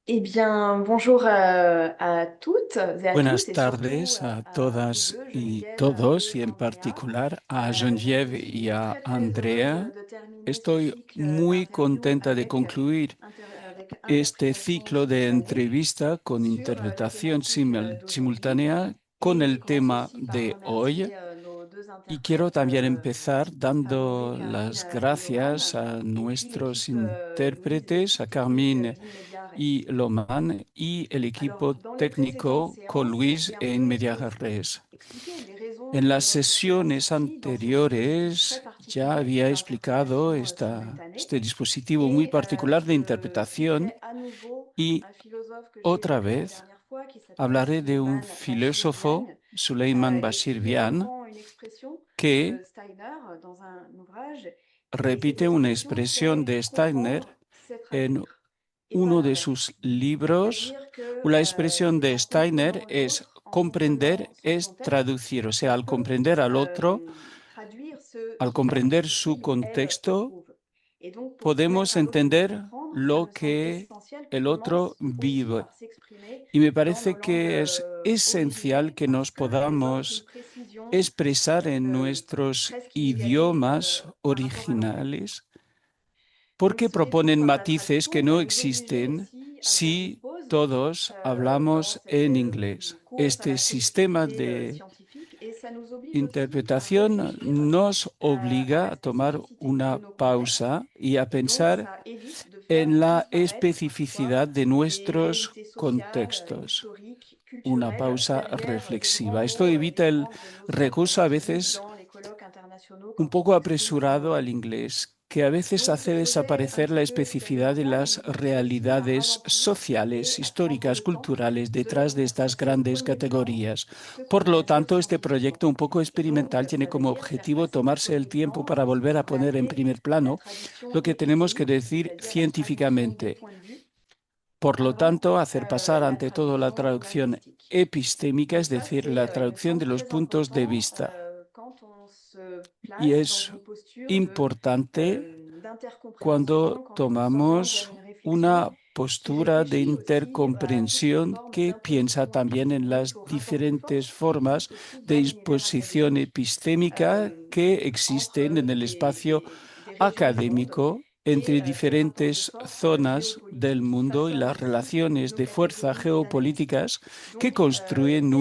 Eh bien, bonjour à toutes et à tous, Buenas et surtout tardes a à vous todas deux, y Geneviève todos, et y en Andrea. particular a Geneviève Je y suis a très très heureuse Andrea. de terminer ce Estoy cycle muy d'interviews contenta de concluir avec este interprétation ciclo de simultanée entrevista con sur la interpretación thématique d'aujourd'hui. simultánea con Et je el commence tema aussi par de hoy. remercier nos deux Y quiero interprètes también empezar favoris, dando Carmine las et gracias Loman, a et puis nuestros l'équipe Louise et intérpretes, a Sophie Carmine d'Inmedia y Res. Loman, y el Alors, equipo dans les précédentes técnico con séances, Luis j'ai un en peu Media Res. expliqué les raisons En de las notre présence sesiones ici dans ce dispositif très anteriores ya particulier había explicado d'interprétation simultanée. este dispositivo muy Et particular de je interpretación, citerai à nouveau y un philosophe que j'ai otra évoqué la vez dernière fois qui s'appelle hablaré de un Suleiman Bachir filósofo, Vian Suleiman et Bashir qui Vian, reprend une expression que de Steiner dans un ouvrage. Et cette repite una expression, expresión c'est de Steiner comprendre, c'est en traduire, et pas uno de l'inverse. sus libros. C'est-à-dire que La expresión c'est de en Steiner comprenant es l'autre, en comprender comprenant son es contexte, traducir, o sea, qu'on al peut comprender al otro, traduire ce al comprender su qu'il ou elle contexto, éprouve. Et donc, pour podemos permettre à l'autre de entender comprendre, il lo me semble que essentiel qu'il el otro commence aussi vive. par s'exprimer Y me dans nos parece langues que es esencial originelles que parce nos qu'elles offrent une podamos précision expresar en nuestros presque immédiate idiomas par rapport à l'anglais. originales, Donc, porque ce proponen l'effort de la matices que traduction no va nous obliger existen aussi à faire une si pause todos dans hablamos cette en inglés. course à Este la sistema productivité de scientifique et ça nous oblige aussi à interpretación réfléchir nos à obliga la a tomar spécificité de una nos contextes pausa y a et donc pensar ça évite de faire en la disparaître parfois especificidad de des nuestros réalités sociales, contextos. historiques, Una culturelles pausa derrière les grands reflexiva. Esto mots evita el étranges de nos cités recurso a qui, veces dans les colloques internationaux, un quand on poco s'exprime, font apresurado al mot-mot. inglés, que a veces Donc, hace je vais un desaparecer petit la peu especificidad de experimenter en las vous obligeant aussi à realidades ralentir sociales, et à prendre históricas, le temps culturales de detrás de estas sur ce grandes premier plan, categorías. ce qu'on Por lo pourrait dire tanto, este scientifiquement. proyecto un poco Et donc, experimental tiene ça veut como dire faire objetivo passer au tomarse el premier tiempo plan para ce qu'on volver a pourrait poner en appeler primer la plano lo traduction que tenemos que épistémique, decir c'est-à-dire la traduction des científicamente. points de vue, Por lo avant tanto, hacer pasar la ante todo la traduction traducción linguistique. epistémica, Donc es ça, decir, la c'est, il me traducción de semble, los très puntos de important vista. quand on se Y place dans es une posture importante d'intercompréhension, cuando quand on s'oriente vers tomamos une réflexion una qui postura de réfléchit aussi à toutes les intercomprensión formes que piensa d'imposition también en las épistémique, aux rapports de diferentes force qui formas existent aussi de dans l'univers exposición académique epistémica que existen entre en el espacio des régions du monde académico et entre ces rapports de diferentes force zonas del géopolitiques qui mundo y façonnent las aussi relaciones nos de fuerza catégories d'analyse. geopolíticas que Donc, construyen de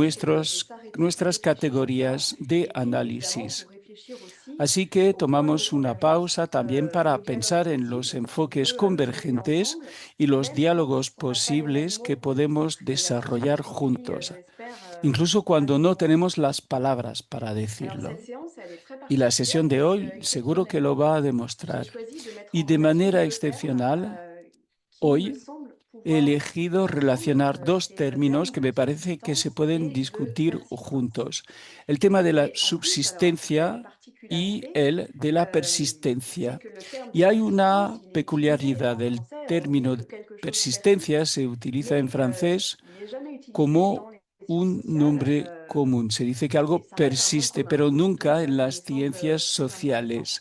s'arrêter, de nuestras réfléchir à ça, categorías de et puis évidemment análisis. pour réfléchir aussi Así que aux points de tomamos una convergence. pausa también para Le dialogue pensar en los possible qu'on enfoques peut mener convergentes ensemble, y los même quand diálogos on n'a pas les mêmes posibles que mots pour podemos l'exprimer. desarrollar Et puis, juntos, j'espère incluso à cuando no nouveau. tenemos las palabras para Alors cette decirlo. séance, elle est très Y la particulière sesión de parce que hoy seguro que lo exceptionnellement, va a j'ai demostrar. choisi de mettre Y en de relation manera deux termes excepcional, qui me hoy semblent he pouvoir elegido ensemble, relacionar dos c'est le términos terme que de me parece que se subsistance pueden et de discutir persistance. juntos. El tema de la Et en plus, alors, il y a une subsistencia y particularité, el de la c'est persistencia. que le terme de Y hay persistance, una il est utilisé peculiaridad. en El français, on dit término que quelque chose persistencia persiste, se utiliza en mais francés il n'est jamais utilisé dans como les sciences un sociales nombre común. Se dice que et algo ça reste un mot persiste, commun. pero Donc nunca ça, en ça me las semble ciencias très intéressant. sociales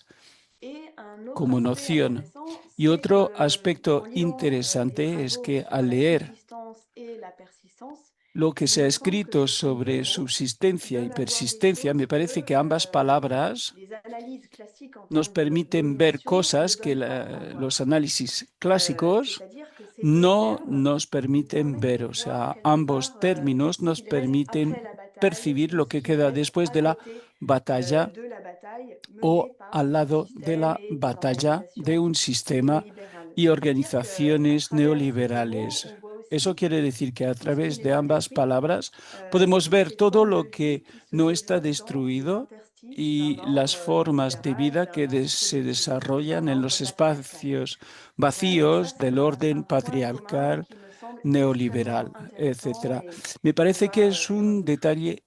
Et un autre como aspect noción. intéressant, Y c'est otro que en aspecto lisant les interesante es travaux que sur al la leer subsistance et la persistance, lo que il se ha me semble que escrito ce sont deux sobre mots qui subsistencia y peuvent avoir des persistencia, me choses parece que que ambas palabras les analyses classiques en nos termes de permiten ver nomination ne cosas que donnent pas à los voir. análisis clásicos C'est-à-dire que ces deux no termes nos nous permiten permettent de ver. O voir sea, quelque ambos part términos ce nos qu'il reste après permiten la bataille percibir ou lo ce que qu'il queda reste después à de la côté batalla de la bataille menée o par al un lado de système la et des batalla de organisations un sistema néolibérales. y C'est-à-dire qu'à organizaciones travers ces deux mots, neoliberales. on voit Eso aussi quiere decir que a tout ce qui través n'est de pas ambas détruit, palabras podemos toutes ver ces todo formes de lo vie que qui se no está développent dans les destruido interstices d'un y las ordre formas de libéral, vida que d'un système se économique, d'un desarrollan en ordre los patriarcal. espacios Voilà, donc ça, vacíos c'est del orden un point commun patriarcal, qui me semble neoliberal, extrêmement intéressant etcétera. et Me qu'on parece que va es un développer. detalle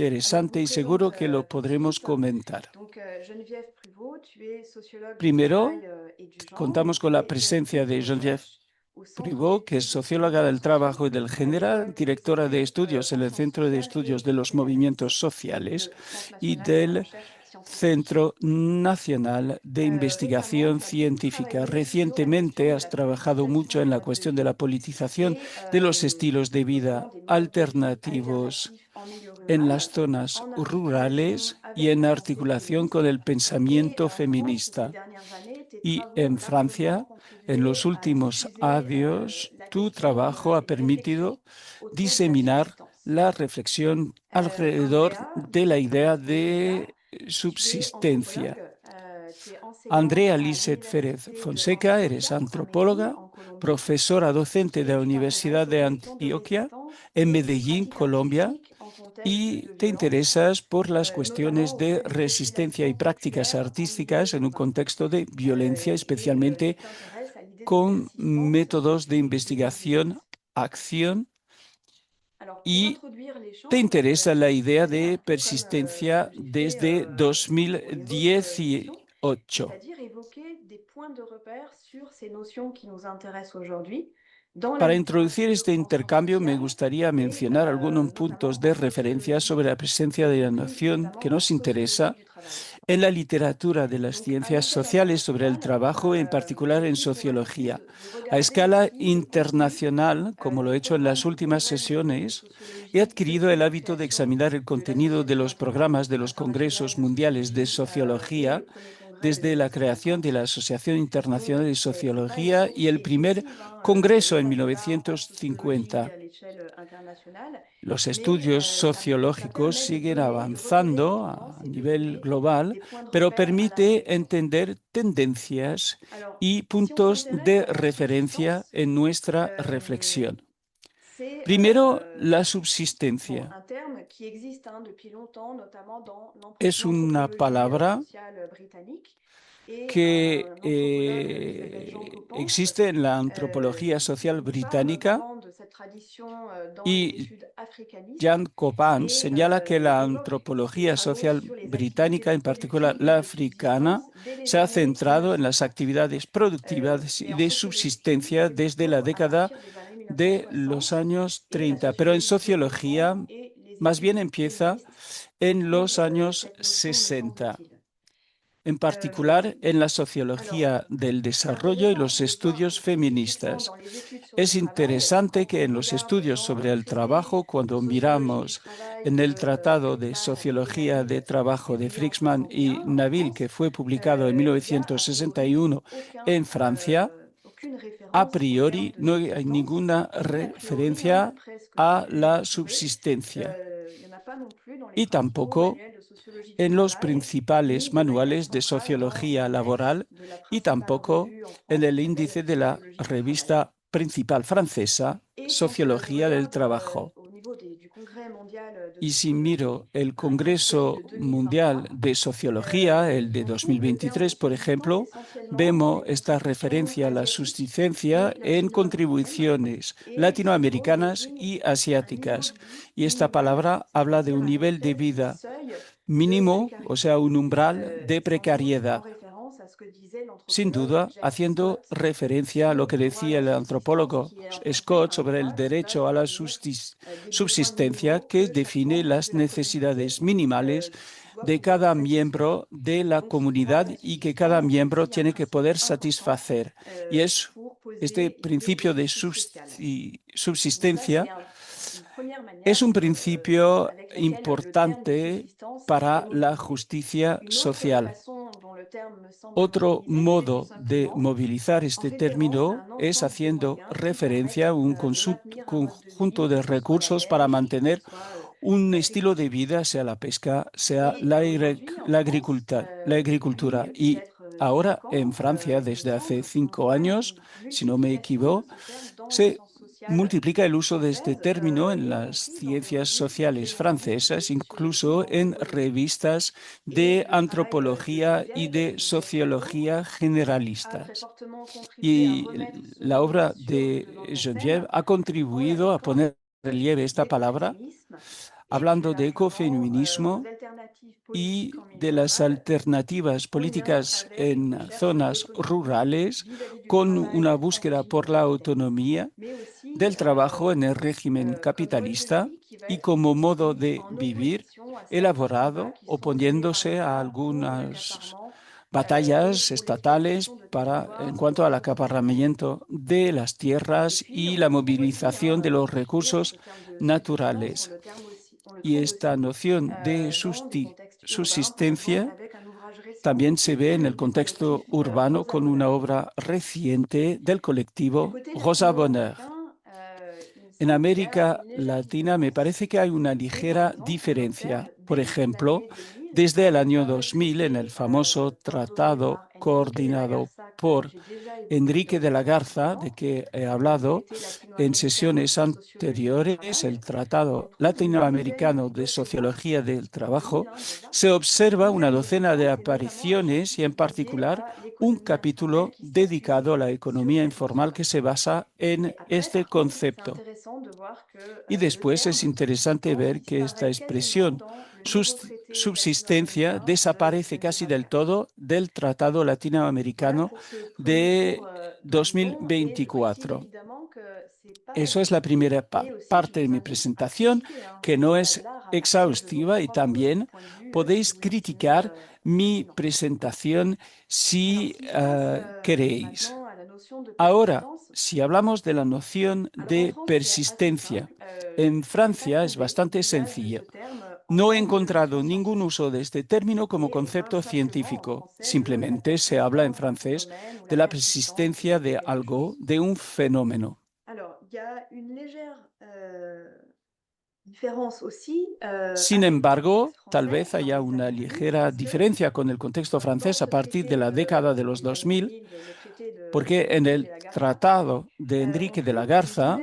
Alors, je interesante vous y présente seguro que lo tout de podremos suite. comentar. Donc, Geneviève Pruvot, tu es sociologue du Primero, travail et du genre contamos con la et presencia directrice de de Geneviève recherche au Centre Privot, que es d'études des socióloga mouvements del sociaux trabajo y del à género, l'École directora de universitaire estudios en en el sciences Centro de sociales Estudios et de los de la Movimientos pensée Sociales de Centre y national de la del recherche Centro Nacional de Investigación Científica. Recientemente has trabajado mucho en la cuestión de la politización de los estilos de vida alternativos en las zonas rurales y en articulación con el pensamiento feminista. Y en Francia, en los últimos años, tu trabajo ha permitido diseminar la reflexión alrededor de la idea de subsistencia. Andrea Lisset Férez Fonseca, eres antropóloga, profesora docente de la Universidad de Antioquia en Medellín, Colombia, y te interesas por las cuestiones de resistencia y prácticas artísticas en un contexto de violencia, especialmente con métodos de investigación, acción, y te interesa la idea de persistencia desde 2018. Para introducir este intercambio, me gustaría mencionar algunos puntos de referencia sobre la presencia de la noción que nos interesa en la literatura de las ciencias sociales sobre el trabajo, en particular en sociología. A escala internacional, como lo he hecho en las últimas sesiones, he adquirido el hábito de examinar el contenido de los programas de los congresos mundiales de sociología desde la creación de la Asociación Internacional de Sociología y el primer congreso en 1950. Los estudios sociológicos siguen avanzando a nivel global, pero permite entender tendencias y puntos de referencia en nuestra reflexión. Primero, la subsistencia. Es una palabra que existe en la antropología social británica, y Jan Copan señala que la antropología social británica, en particular la africana, se ha centrado en las actividades productivas y de subsistencia desde la década de los años 30, pero en sociología más bien empieza en los años 60. En particular en la sociología del desarrollo y los estudios feministas. Es interesante que en los estudios sobre el trabajo, cuando miramos en el Tratado de Sociología de Trabajo de Fríxman y Nabil, que fue publicado en 1961 en Francia, a priori no hay ninguna referencia a la subsistencia, y tampoco en los principales manuales de sociología laboral y tampoco en el índice de la revista principal francesa, Sociología del Trabajo. Y si miro el Congreso Mundial de Sociología, el de 2023, por ejemplo, vemos esta referencia a la subsistencia en contribuciones latinoamericanas y asiáticas. Y esta palabra habla de un nivel de vida mínimo, o sea, un umbral de precariedad. Sin duda, haciendo referencia a lo que decía el antropólogo Scott sobre el derecho a la subsistencia, que define las necesidades minimales de cada miembro de la comunidad y que cada miembro tiene que poder satisfacer. Y es este principio de subsistencia es un principio importante para la justicia social. Otro modo de movilizar este término es haciendo referencia a un conjunto de recursos para mantener un estilo de vida, sea la pesca, sea la agricultura. Y ahora en Francia, desde hace 5 años, si no me equivoco, se multiplica el uso de este término en las ciencias sociales francesas, incluso en revistas de antropología y de sociología generalistas. Y la obra de Geneviève ha contribuido a poner en relieve esta palabra, hablando de ecofeminismo y de las alternativas políticas en zonas rurales, con una búsqueda por la autonomía, del trabajo en el régimen capitalista y como modo de vivir elaborado, oponiéndose a algunas batallas estatales en cuanto al acaparamiento de las tierras y la movilización de los recursos naturales. Y esta noción de subsistencia también se ve en el contexto urbano con una obra reciente del colectivo Rosa Bonheur. En América Latina me parece que hay una ligera diferencia. Por ejemplo, desde el año 2000, en el famoso tratado coordinado por Enrique de la Garza, de que he hablado en sesiones anteriores, el Tratado Latinoamericano de Sociología del Trabajo, se observa una docena de apariciones y en particular un capítulo dedicado a la economía informal que se basa en este concepto. Y después es interesante ver que esta expresión subsistencia desaparece casi del todo del Tratado Latinoamericano de 2024. Eso es la primera parte de mi presentación, que no es exhaustiva y también podéis criticar mi presentación si queréis. Ahora, si hablamos de la noción de persistencia, en Francia es bastante sencillo. No he encontrado ningún uso de este término como concepto científico. Simplemente se habla en francés de la persistencia de algo, de un fenómeno. Sin embargo, tal vez haya una ligera diferencia con el contexto francés a partir de la década de los 2000, porque en el Tratado de Enrique de la Garza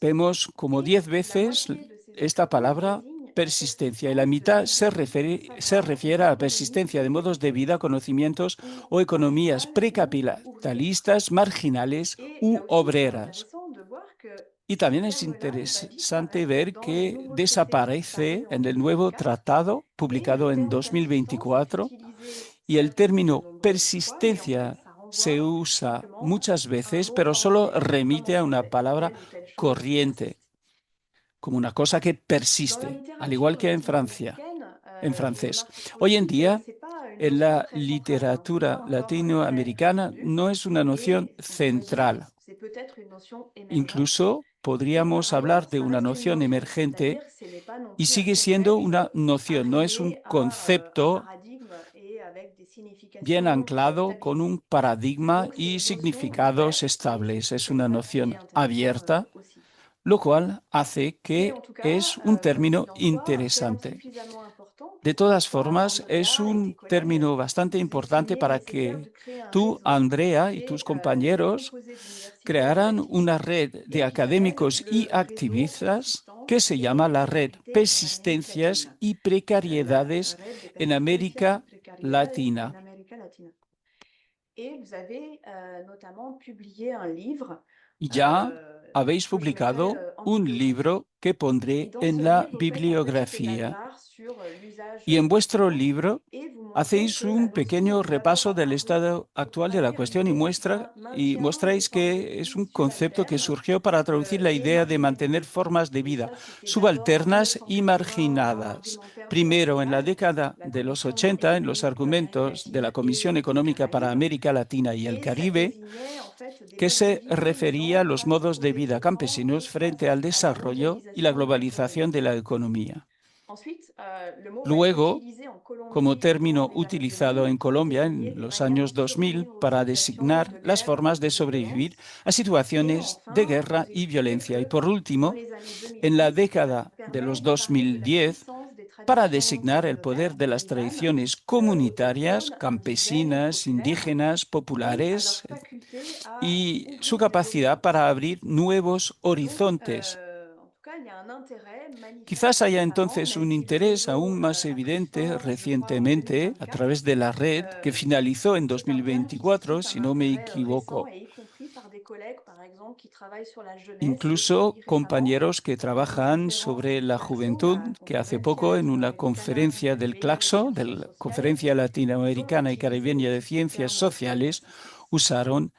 vemos como 10 veces esta palabra persistencia y la mitad se refiere a persistencia de modos de vida, conocimientos o economías precapitalistas, marginales u obreras. Y también es interesante ver que desaparece en el nuevo tratado publicado en 2024 y el término persistencia se usa muchas veces, pero solo remite a una palabra corriente, como una cosa que persiste, al igual que en Francia, en francés. Hoy en día, en la literatura latinoamericana no es una noción central. Incluso podríamos hablar de una noción emergente y sigue siendo una noción, no es un concepto bien anclado con un paradigma y significados estables. Es una noción abierta, lo cual hace que es un término interesante. De todas formas, es un término bastante importante para que tú, Andrea, y tus compañeros crearan una red de académicos y activistas que se llama la Red Persistencias y Precariedades en América Latina. Y ya habéis publicado un libro que pondré en la bibliografía. Y en vuestro libro hacéis un pequeño repaso del estado actual de la cuestión y mostráis que es un concepto que surgió para traducir la idea de mantener formas de vida subalternas y marginadas. Primero, en la década de los 80, en los argumentos de la Comisión Económica para América Latina y el Caribe, que se refería a los modos de vida campesinos frente al desarrollo y la globalización de la economía. Luego, como término utilizado en Colombia en los años 2000 para designar las formas de sobrevivir a situaciones de guerra y violencia. Y por último, en la década de los 2010, para designar el poder de las tradiciones comunitarias, campesinas, indígenas, populares y su capacidad para abrir nuevos horizontes. Quizás haya entonces un interés aún más evidente recientemente a través de la red que finalizó en 2024, si no me equivoco. Incluso compañeros que trabajan sobre la juventud, que hace poco en una conferencia del CLACSO, de la Conferencia Latinoamericana y Caribeña de Ciencias Sociales, usaron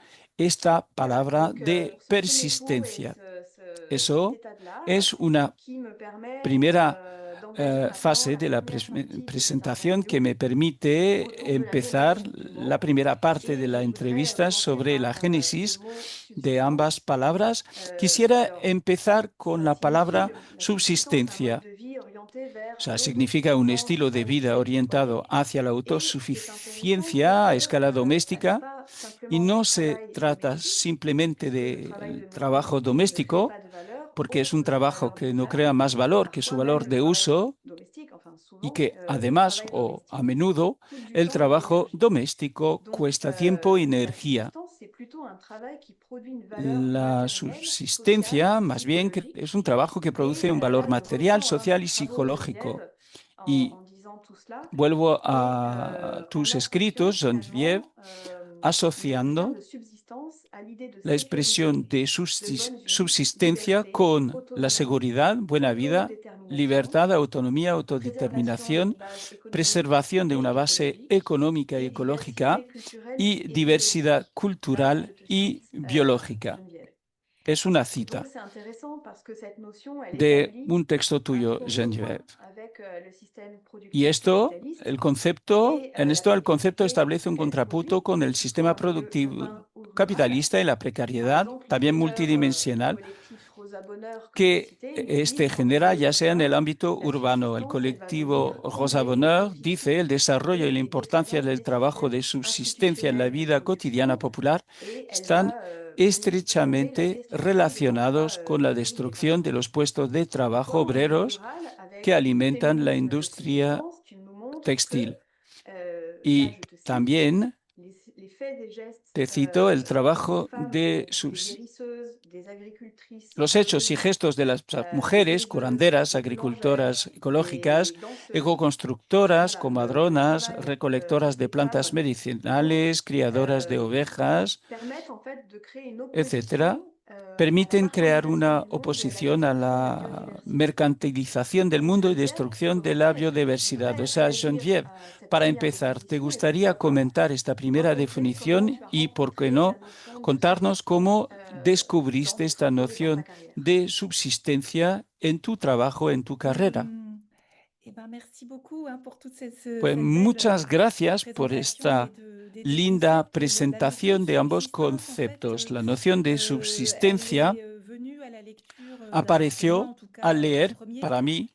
esta palabra Donc, de donc ce n'est pour persistencia. cet Eso état de l'art es una qui me permet primera d'engager maintenant fase la de la première partie de cette presentación que interview me permite autour de la empezar genèse du la mot. primera parte de Et la je voudrais entrevista commencer sobre la par le génesis mot de ambas subsistance. palabras. Quisiera Alors, empezar con ça la signifie palabra la subsistance, un mode subsistencia. de vie orienté vers O sea, significa un l'autosuffisance estilo de à vida l'échelle du orientado foyer. hacia la Et ce qui est intéressant, c'est autosuficiencia a que escala ça n'est doméstica. pas Y simplement du no se travail trata domestique, simplemente puisque le travail del trabajo domestique ne crée doméstico, pas de valeur porque es un autre que la trabajo valeur que no d'usage, crea más et valor que su parfois même valor le de travail uso, domestique, enfin y souvent que le además travail o a domestique menudo coûte du el temps et de trabajo l'énergie. doméstico Donc, cuesta tiempo y la energía. subsistance, c'est plutôt un travail qui produit une valeur La matérielle, sociale, subsistencia, más bien, psychologique. es un trabajo que Et produce un là, valor je material, reprends social tes y travaux, psicológico. Geneviève, Y en disant tout cela. vuelvo Et a en tus associant escritos, Geneviève, finalement le terme asociando de subsistance à l'idée de la sécurité, expresión de de bonne vie, subsistencia liberté, con la autonomie, seguridad, buena vida, autodétermination, libertad, autonomía, préservation autodeterminación, d'une base économique preservación de una et base écologique, económica y et ecológica diversité culturelle y et diversidad biologique. Là, je cultural te y cite biológica. Geneviève. Es una Donc cita c'est intéressant parce que cette notion, elle de établit un texto un tuyo, faux commun Geneviève. avec le système Y productif esto, capitaliste el concepto, et en la esto el concepto précarité establece un qu'elle contrapunto produit, con que el ce sistema soit en milieu productivo urbain ou rural. capitalista y la Par precariedad, exemple, también l'honneur du multidimensional, collectif Rosa Bonheur que j'ai que cité nous dit qu'en genera, milieu ya sea en el urbain, ámbito la urbano. El subsistance, elle va venir colectivo Rosa combler les Bonheur déficits dice el desarrollo y et la les importancia défaillances del des trabajo systèmes de subsistencia en la institutionnels de vida cotidiana production popular et elle están va venir combler la estrechamente destruction des emplois relacionados con la ouvriers, par destrucción de exemple. los puestos de trabajo Pourquoi en milieu obreros rural, que avec tout tes alimentan la mots de industria subsistance, tu nous montres que, textil. là Y je te cite, también les faits et gestes te cito el des trabajo femmes, de donc des guérisseuses, des agricultrices los hechos y écologiques, gestos de las des mujeres éleveuses, curanderas, des boulangères, agricultoras ecológicas, des danseuses, ecoconstructoras, voilà, le comadronas, travail recolectoras de des plantas femmes autour medicinales, criadoras de ovejas, permettent en fait de créer une etcétera, opposition à la permiten crear marchandisation una du monde et à la oposición a destruction de la la biodiversité. mercantilización del Donc mundo y Geneviève, destrucción de la commentaire, je biodiversidad. O voudrais sea, réagir Geneviève, à cette para première empezar, ¿te définition et pour gustaría savoir comentar esta primera raconter comment definición tu as y, por qué rencontré la no, notion de contarnos subsistance cómo descubriste dans tes esta travaux et dans ta noción carrière? de subsistencia en tu trabajo, en tu carrera? Eh ben, merci beaucoup hein, pour toute Pues cette belle muchas gracias por présentation esta des deux linda concepts. La notion presentación de de ambos subsistance, en fait, conceptos. La noción de elle subsistencia est venue à la lecture, pour moi apareció en tout cas, al en leer, premier, para mí,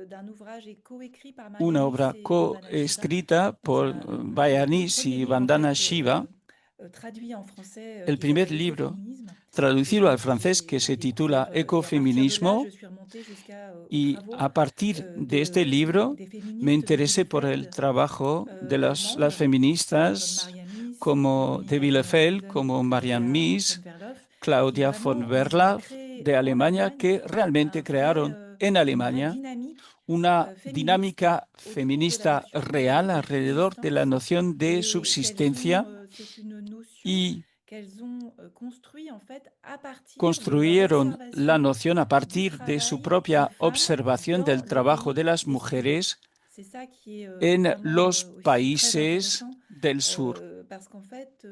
d'un ouvrage coécrit par una Marianis obra et Vandana Shiva. coescrita Donc c'est por le Bayanis premier y livre en Vandana fait Shiva, traduit en français el qui primer s'appelle libro Écoféminisme. Et traducido al donc francés que se titula découvert, et à partir de là, je Ecofeminismo, suis remontée jusqu'aux y travaux a partir de este libro des me féministes de interesé por el Bielefeld trabajo de las allemandes, comme feministas Mariam Mies, como de Monika von der Bielefeld, Linden como ou Marianne Claudia von Mies, Verlof, qui Claudia von vraiment ont Berlaff créé de en Alemania, Allemagne que realmente crearon en une vraie Alemania dynamique una féministe dinámica autour de la feminista notion real de alrededor de la subsistance noción de et subsistencia c'est une notion y qu'elles ont construit en fait à partir de leur construyeron la observation noción a du partir de su travail des propia femmes observación dans del le trabajo de pays las des Sudètes. mujeres C'est ça qui est en vraiment los aussi très países intéressant del sur. parce qu'en fait,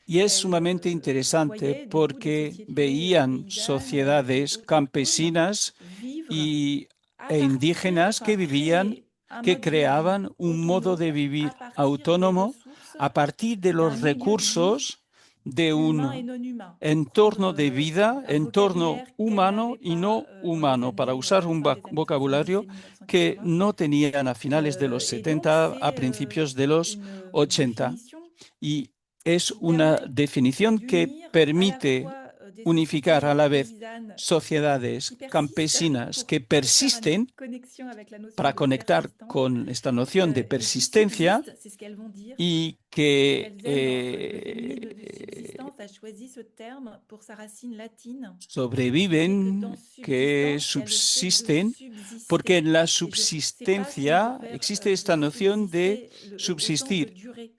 Y es elles sumamente interesante voyaient du coup des porque sociétés veían paysannes et sociedades autochtones campesinas vivre y, à e partir, indígenas enfin que vivían, créer un que mode de vie creaban un modo de autonome à vivir partir des autónomo ressources a partir de d'un los milieu de vie recursos de humain et un non humain, pour entorno de prendre vida, un entorno vocabulaire qu'elle humano n'avait y pas no dans les humano, para années usar un fin des années 90 vocabulario et que 1980. no tenían a finales de los Et donc, 70, a c'est principios de los une 80. définition Y es qui una permet definición que d'unir à la permite fois des unificar a sociétés la vez paysannes sociedades qui persistent campesinas que pour faire une persisten connexion avec la notion para de conectar persistance con esta noción de et qui persistencia subsistent, c'est ce qu'elles vont dire. y Donc que elles aiment le féminisme de subsistance a choisi ce terme pour sa racine latine, qui est que dans sobreviven, que subsistance, il y a le fait de subsisten, porque subsister. en la Et je sais pas si on peut subsistencia faire existe de esta noción de subsister autant que subsistir, durer.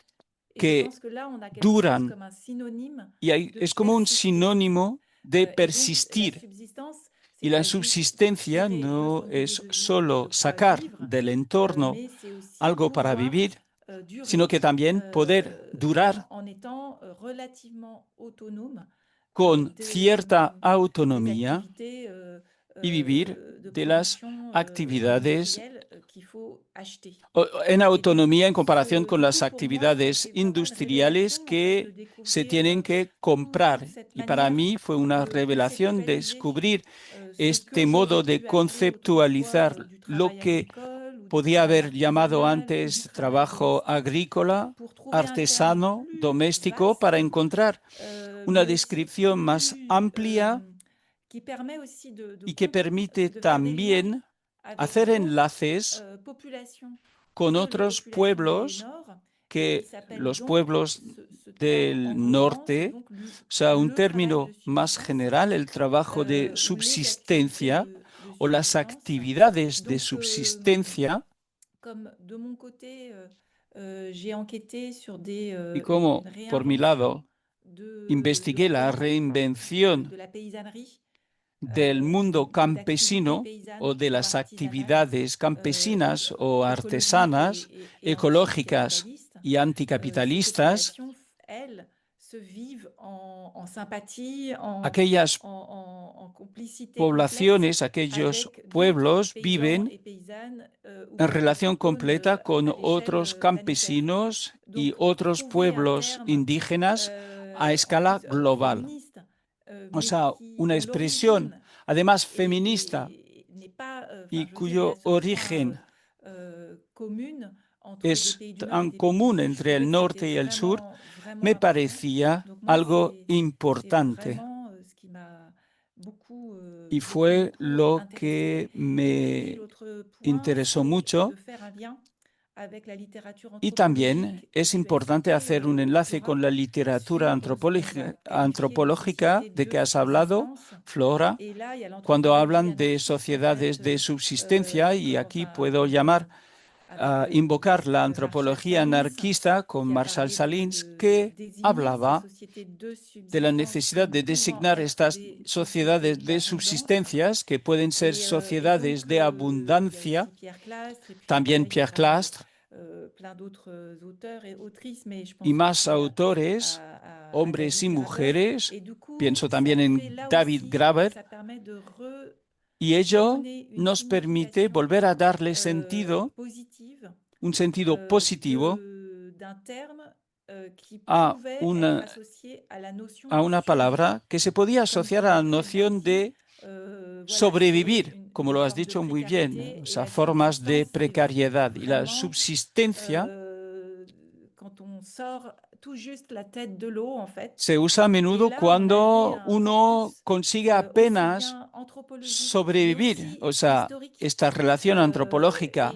Et je que pense que là, on a quelque chose duran, comme un synonyme y de es como un persister. sinónimo de Et donc, la persistir. subsistance, Y c'est la pas juste subsistencia tirer de no son milieu es de vie solo de quoi sacar vivre, del entorno mais c'est aussi algo para pouvoir vivir, sino que también poder durar con cierta autonomía y vivir de las actividades en autonomía en comparación con las actividades industriales que se tienen que comprar. Y para mí fue una revelación descubrir este modo de conceptualizar lo que podía haber llamado antes trabajo agrícola, artesano, doméstico, para encontrar una descripción más amplia y que permite también hacer enlaces con otros pueblos que los pueblos del norte, o sea, un término más general, el trabajo de subsistencia o las actividades de subsistencia. Y como por mi lado investigué la reinvención del mundo campesino o de las actividades campesinas o artesanas, ecológicas y anticapitalistas, aquellas poblaciones, aquellos pueblos viven en relación completa con otros campesinos y otros pueblos indígenas a escala global. O sea, una expresión además feminista y cuyo origen es tan común entre el norte y el sur, me parecía algo importante. Y fue lo que me interesó mucho. Y también es importante hacer un enlace con la literatura antropológica de que has hablado, Flora, cuando hablan de sociedades de subsistencia, y aquí puedo invocar la antropología anarquista con Marshall Salins, que hablaba de la necesidad de designar estas sociedades de subsistencias, que pueden ser sociedades de abundancia, también Pierre Clastre, y más autores, hombres y mujeres, pienso también en David Graeber, y ello nos permite volver a darle sentido, un sentido positivo a una palabra que se podía asociar a la noción de sobrevivir, como lo has dicho muy bien, o sea, formas de precariedad. Y la subsistencia se usa a menudo cuando uno consigue apenas sobrevivir. O sea, esta relación antropológica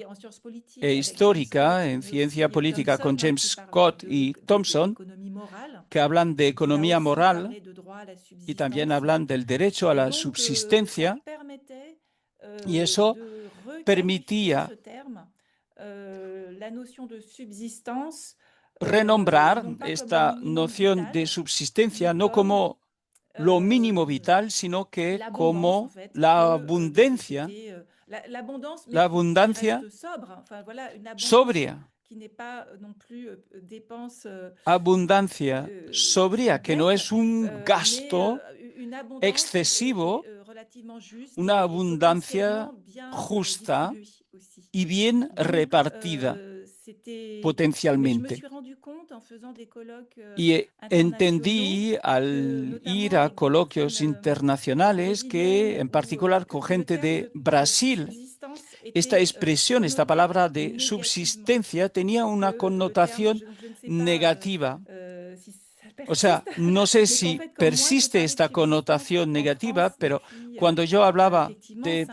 e histórica en ciencia política con James Scott y Thompson, que hablan de economía moral y también hablan del derecho a la subsistencia, y eso permitía renombrar esta noción de subsistencia no como lo mínimo vital, sino que como la abundancia sobria. Abundancia sobria, que no es un gasto excesivo, una abundancia justa y bien repartida potencialmente. Y entendí al ir a coloquios internacionales que, en particular con gente de Brasil, esta expresión, esta palabra de subsistencia tenía una connotación negativa. O sea, no sé si persiste esta connotación negativa, pero cuando yo hablaba de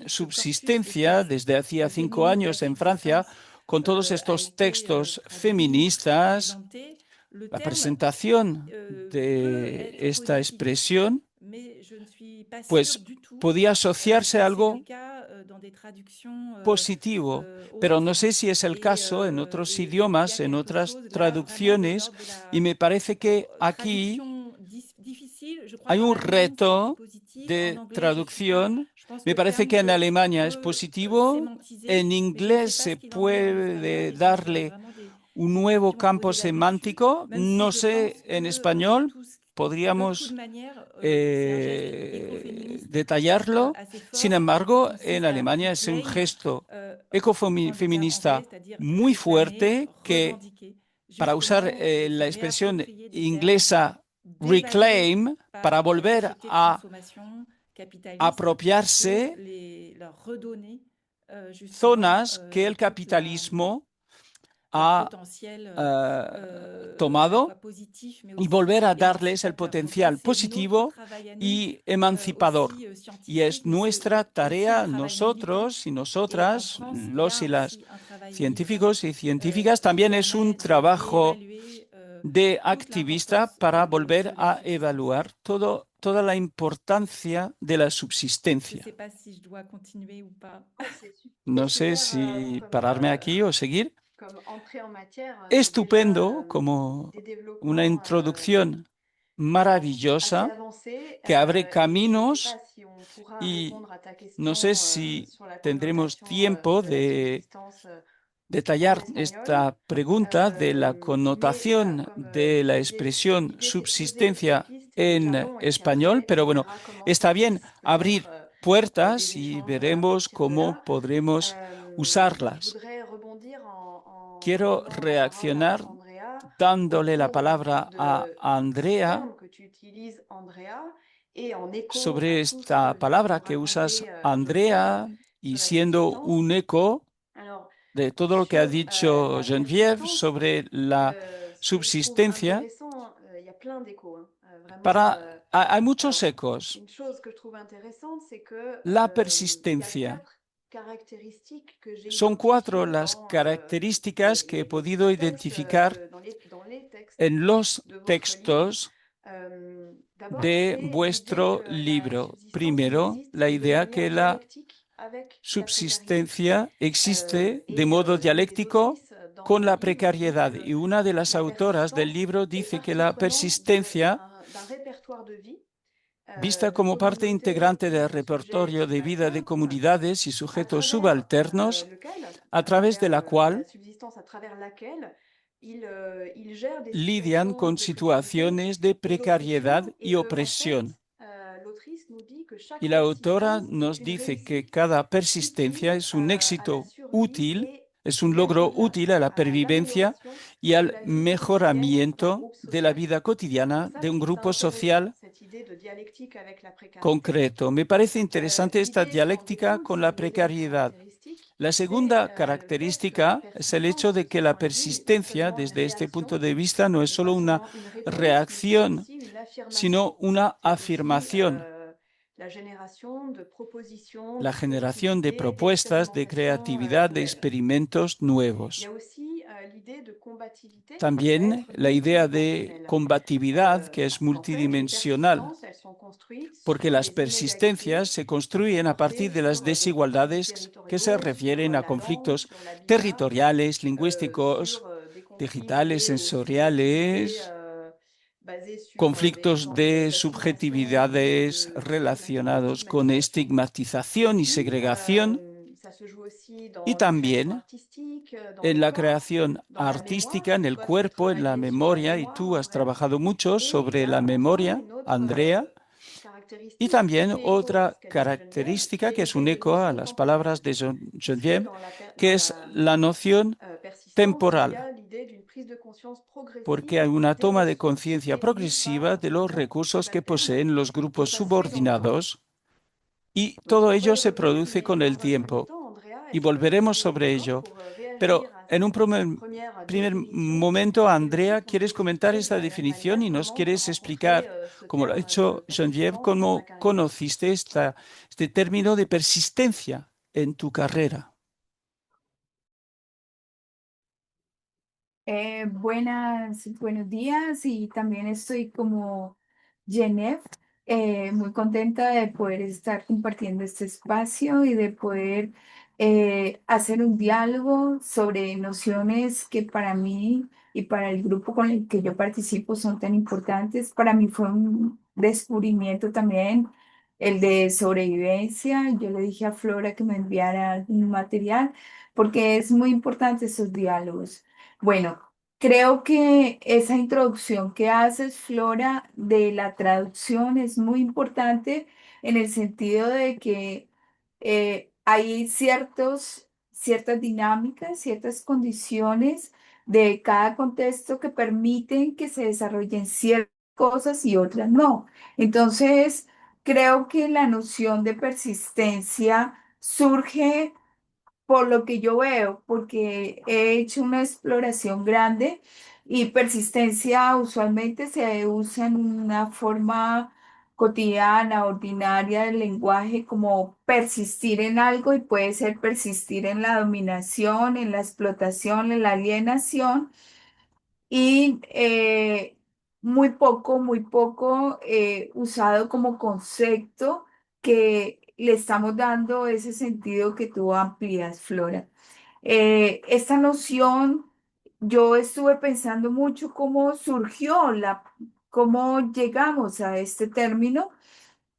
subsistencia desde hacía 5 años en Francia, con todos estos textos feministas, la presentación de esta expresión, pues podía asociarse a algo positivo, pero no sé si es el caso en otros idiomas, en otras traducciones, y me parece que aquí hay un reto de traducción. Me parece que en Alemania es positivo, en inglés se puede darle un nuevo campo semántico. No sé, en español podríamos detallarlo. Sin embargo, en Alemania es un gesto ecofeminista muy fuerte que, para usar la expresión inglesa reclaim, para volver a apropiarse zonas que el capitalismo ha tomado y volver a darles el potencial positivo y emancipador. Y es nuestra tarea, nosotros y nosotras, los y las científicos y científicas, también es un trabajo de activista para volver a evaluar toda la importancia de la subsistencia. No sé si pararme aquí o seguir. Estupendo, como una introducción maravillosa que abre caminos, y no sé si tendremos tiempo de detallar esta pregunta de la connotación de la expresión subsistencia en español, pero bueno, está bien abrir puertas y veremos cómo podremos usarlas. Quiero reaccionar dándole la palabra a Andrea sobre esta palabra que usas, Andrea, y siendo un eco de todo lo que ha dicho Geneviève sobre la subsistencia. Hay muchos ecos. La persistencia. Son 4 las características que he podido identificar en los textos de vuestro libro. Primero, la idea que la subsistencia existe de modo dialéctico con la precariedad. Y una de las autoras del libro dice que la persistencia, vista como parte integrante del repertorio de vida de comunidades y sujetos subalternos, a través de la cual lidian con situaciones de precariedad y opresión. Y la autora nos dice que cada persistencia es un éxito útil, es un logro útil a la pervivencia y al mejoramiento de la vida cotidiana de un grupo social concreto. Me parece interesante esta dialéctica con la precariedad. La segunda característica es el hecho de que la persistencia, desde este punto de vista, no es solo una reacción, sino una afirmación. La generación de propuestas, de creatividad, de experimentos nuevos. También la idea de combatividad, que es multidimensional, porque las persistencias se construyen a partir de las desigualdades que se refieren a conflictos territoriales, lingüísticos, digitales, sensoriales, conflictos de subjetividades relacionados con estigmatización y segregación, y también en la creación artística, en el cuerpo, en la memoria, y tú has trabajado mucho sobre la memoria, Andrea, y también otra característica que es un eco a las palabras de Geneviève, que es la noción temporal, porque hay una toma de conciencia progresiva de los recursos que poseen los grupos subordinados, y todo ello se produce con el tiempo, y volveremos sobre ello. Pero en un primer momento, Andrea, ¿quieres comentar esta definición y nos quieres explicar, como lo ha hecho Geneviève, cómo conociste este término de persistencia en tu carrera? Buenos días, y también estoy como Genève, muy contenta de poder estar compartiendo este espacio y de poder hacer un diálogo sobre nociones que para mí y para el grupo con el que yo participo son tan importantes. Para mí fue un descubrimiento también el de sobrevivencia. Yo le dije a Flora que me enviara un material porque es muy importante esos diálogos. Bueno, Creo que esa introducción que haces, Flora, de la traducción es muy importante en el sentido de que hay ciertas dinámicas, ciertas condiciones de cada contexto que permiten que se desarrollen ciertas cosas y otras no. Entonces, creo que la noción de persistencia surge por lo que yo veo, porque he hecho una exploración grande y persistencia usualmente se usa en una forma cotidiana, ordinaria del lenguaje, como persistir en algo y puede ser persistir en la dominación, en la explotación, en la alienación y muy poco usado como concepto que le estamos dando ese sentido que tú amplías, Flora. Esta noción, yo estuve pensando mucho cómo surgió cómo llegamos a este término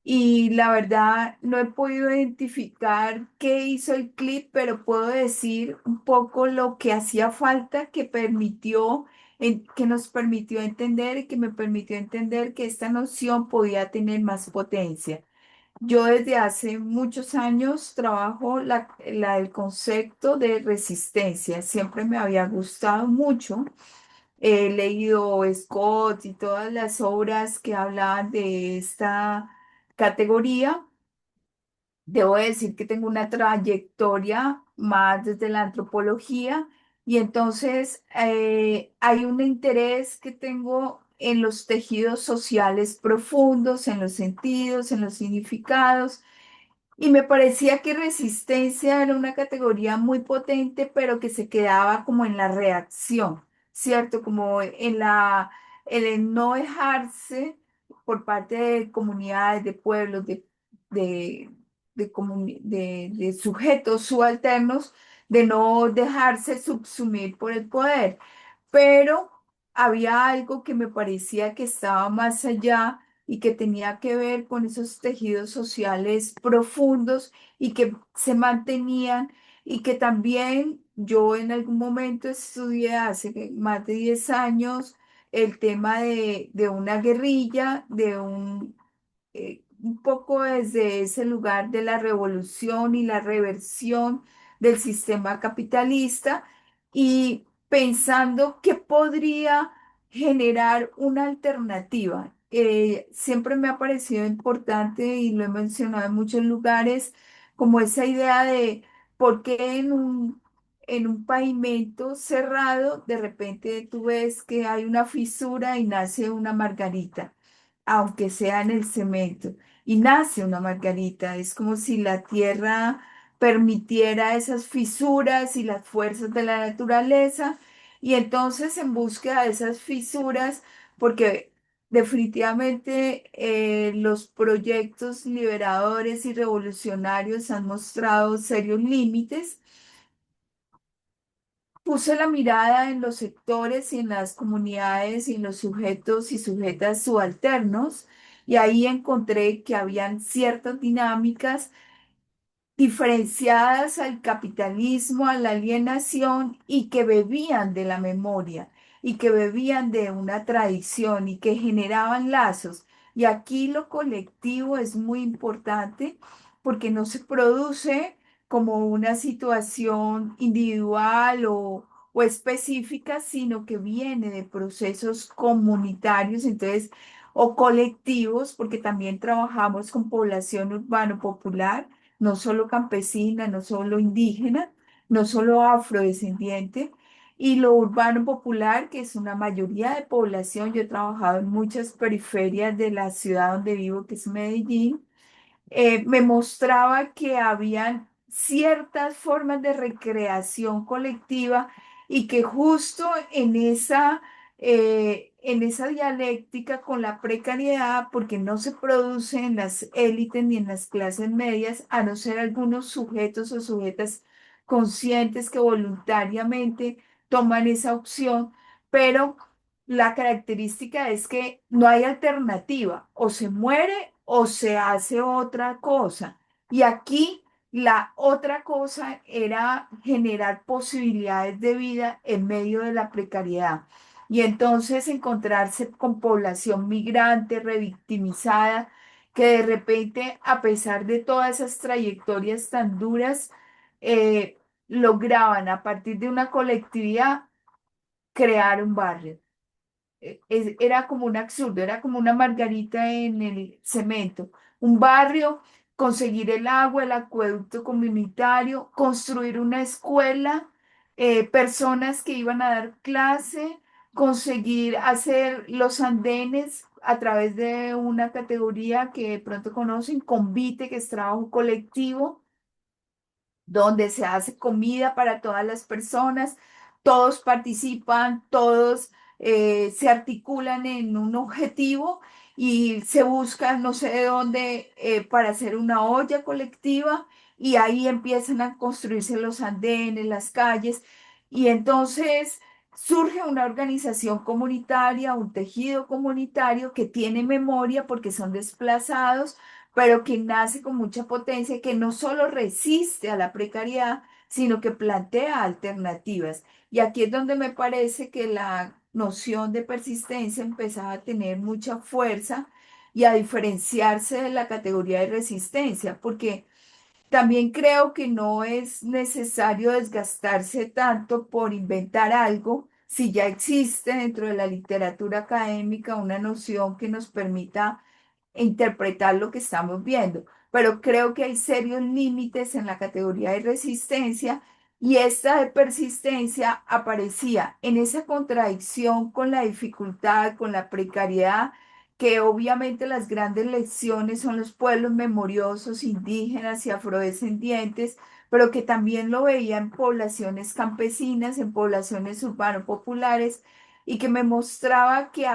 y la verdad no he podido identificar qué hizo el clip, pero puedo decir un poco lo que hacía falta que que nos permitió entender y que me permitió entender que esta noción podía tener más potencia. Yo desde hace muchos años trabajo el concepto de resistencia. Siempre me había gustado mucho. He leído Scott y todas las obras que hablan de esta categoría. Debo decir que tengo una trayectoria más desde la antropología y entonces hay un interés que tengo en los tejidos sociales profundos, en los sentidos, en los significados y me parecía que resistencia era una categoría muy potente, pero que se quedaba como en la reacción, ¿cierto? Como en el no dejarse por parte de comunidades, de pueblos, de, de sujetos subalternos, de no dejarse subsumir por el poder. Pero había algo que me parecía que estaba más allá y que tenía que ver con esos tejidos sociales profundos y que se mantenían y que también yo en algún momento estudié hace más de 10 años el tema de una guerrilla, un poco desde ese lugar de la revolución y la reversión del sistema capitalista y pensando que podría generar una alternativa. Siempre me ha parecido importante y lo he mencionado en muchos lugares, como esa idea de por qué en un pavimento cerrado de repente tú ves que hay una fisura y nace una margarita, aunque sea en el cemento, y nace una margarita. Es como si la tierra permitiera esas fisuras y las fuerzas de la naturaleza y entonces en búsqueda de esas fisuras, porque definitivamente los proyectos liberadores y revolucionarios han mostrado serios límites. Puse la mirada en los sectores y en las comunidades y en los sujetos y sujetas subalternos y ahí encontré que habían ciertas dinámicas diferenciadas al capitalismo, a la alienación y que bebían de la memoria y que bebían de una tradición y que generaban lazos. Y aquí lo colectivo es muy importante porque no se produce como una situación individual o específica, sino que viene de procesos comunitarios, entonces, o colectivos, porque también trabajamos con población urbano popular no solo campesina, no solo indígena, no solo afrodescendiente, y lo urbano popular, que es una mayoría de población. Yo he trabajado en muchas periferias de la ciudad donde vivo, que es Medellín, me mostraba que habían ciertas formas de recreación colectiva y que justo en esa dialéctica con la precariedad, porque no se produce en las élites ni en las clases medias, a no ser algunos sujetos o sujetas conscientes que voluntariamente toman esa opción, pero la característica es que no hay alternativa, o se muere o se hace otra cosa. Y aquí La otra cosa era generar posibilidades de vida en medio de la precariedad. Y entonces encontrarse con población migrante, revictimizada, que de repente, a pesar de todas esas trayectorias tan duras, lograban a partir de una colectividad crear un barrio. Era como un absurdo, era como una margarita en el cemento. Un barrio, conseguir el agua, el acueducto comunitario, construir una escuela, personas que iban a dar clase, conseguir hacer los andenes a través de una categoría que de pronto conocen, Convite, que es trabajo colectivo donde se hace comida para todas las personas, todos participan, todos se articulan en un objetivo y se busca no sé de dónde para hacer una olla colectiva y ahí empiezan a construirse los andenes, las calles y entonces surge una organización comunitaria, un tejido comunitario que tiene memoria porque son desplazados pero que nace con mucha potencia, que no solo resiste a la precariedad, sino que plantea alternativas. Y aquí es donde me parece que la noción de persistencia empezaba a tener mucha fuerza y a diferenciarse de la categoría de resistencia, porque también creo que no es necesario desgastarse tanto por inventar algo si ya existe dentro de la literatura académica una noción que nos permita interpretar lo que estamos viendo. Pero creo que hay serios límites en la categoría de resistencia y esta de persistencia aparecía en esa contradicción con la dificultad, con la precariedad que obviamente las grandes lecciones son los pueblos memoriosos, indígenas y afrodescendientes, pero que también lo veía en poblaciones campesinas, en poblaciones urbano-populares, y que me mostraba que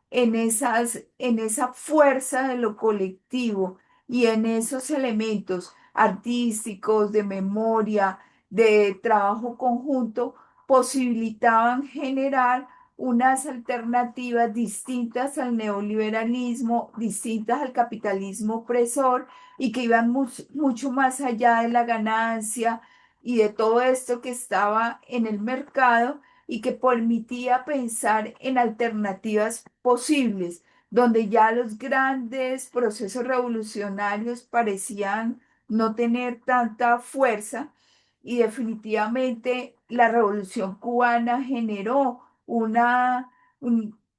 en esa fuerza de lo colectivo y en esos elementos artísticos, de memoria, de trabajo conjunto, posibilitaban generar unas alternativas distintas al neoliberalismo, distintas al capitalismo opresor y que iban mucho más allá de la ganancia y de todo esto que estaba en el mercado y que permitía pensar en alternativas posibles, donde ya los grandes procesos revolucionarios parecían no tener tanta fuerza y definitivamente la revolución cubana generó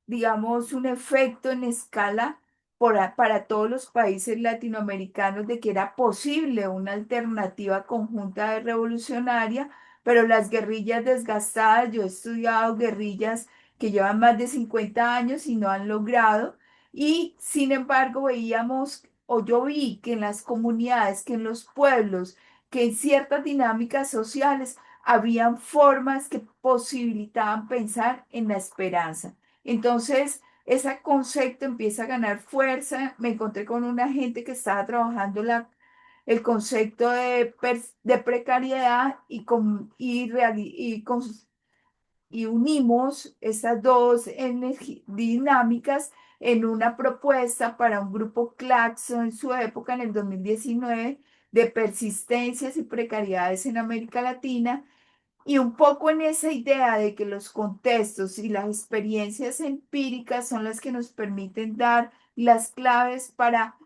digamos, un efecto en escala para todos los países latinoamericanos de que era posible una alternativa conjunta de revolucionaria, pero las guerrillas desgastadas, yo he estudiado guerrillas que llevan más de 50 años y no han logrado, y sin embargo veíamos, o yo vi que en las comunidades, que en los pueblos, que en ciertas dinámicas sociales, habían formas que posibilitaban pensar en la esperanza. Entonces, ese concepto empieza a ganar fuerza. Me encontré con una gente que estaba trabajando el concepto de precariedad y unimos estas dos dinámicas en una propuesta para un grupo Claxo en su época, en el 2019, de persistencias y precariedades en América Latina y un poco en esa idea de que los contextos y las experiencias empíricas son las que nos permiten dar las claves para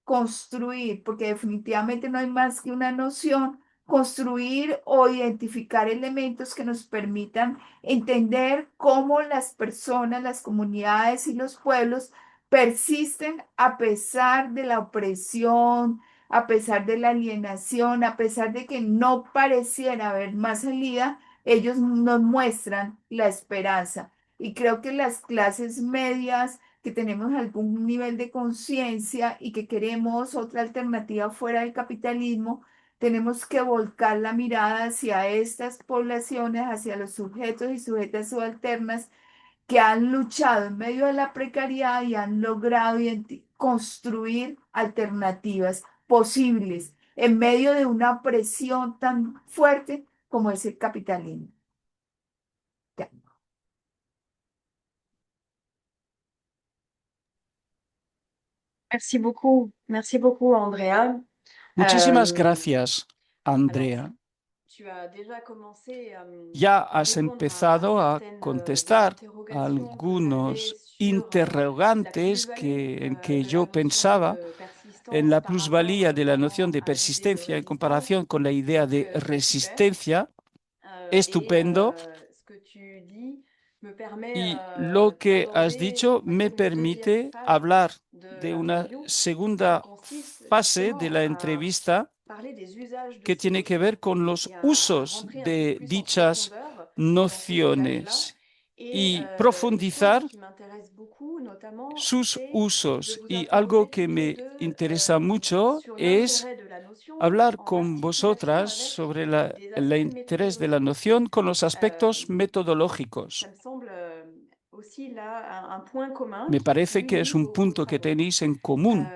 construir, porque definitivamente no hay más que una noción, construir o identificar elementos que nos permitan entender cómo las personas, las comunidades y los pueblos persisten a pesar de la opresión, a pesar de la alienación, a pesar de que no pareciera haber más salida, ellos nos muestran la esperanza. Y creo que las clases medias que tenemos algún nivel de conciencia y que queremos otra alternativa fuera del capitalismo, tenemos que volcar la mirada hacia estas poblaciones, hacia los sujetos y sujetas subalternas que han luchado en medio de la precariedad y han logrado construir alternativas posibles en medio de una presión tan fuerte como es el capitalismo. Ya. Merci beaucoup, Andrea. Muchísimas gracias, Andrea. Ya has empezado a contestar a algunos interrogantes en que yo pensaba en la plusvalía de la noción de persistencia en comparación con la idea de resistencia. Estupendo. Y lo que has dicho me permite hablar de una segunda fase de la entrevista que tiene que ver con los usos de dichas nociones y profundizar sus usos. Y algo que me interesa mucho es hablar con vosotras sobre el interés de la noción con los aspectos metodológicos. Me parece que es un punto que tenéis en común,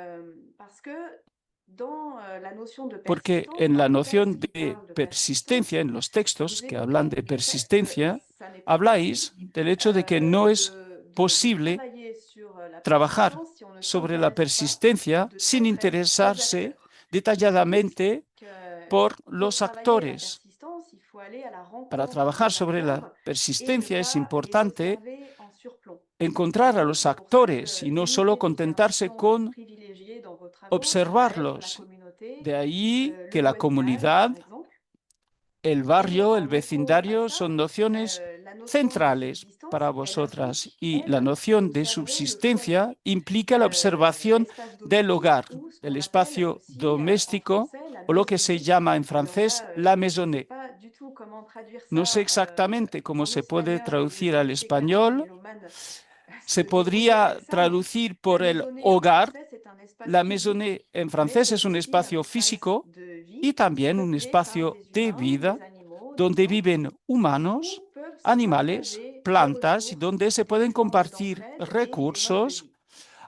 porque en la noción de persistencia, en los textos que hablan de persistencia, habláis del hecho de que no es posible trabajar sobre la persistencia sin interesarse detalladamente por los actores. Para trabajar sobre la persistencia es importante encontrar a los actores y no solo contentarse con observarlos. De ahí que la comunidad, el barrio, el vecindario son nociones centrales para vosotras, y la noción de subsistencia implica la observación del hogar, del espacio doméstico, o lo que se llama en francés la maisonnée. No sé exactamente cómo se puede traducir al español. Se podría traducir por el hogar. La maisonnée en francés es un espacio físico y también un espacio de vida donde viven humanos, animales, plantas, y donde se pueden compartir recursos,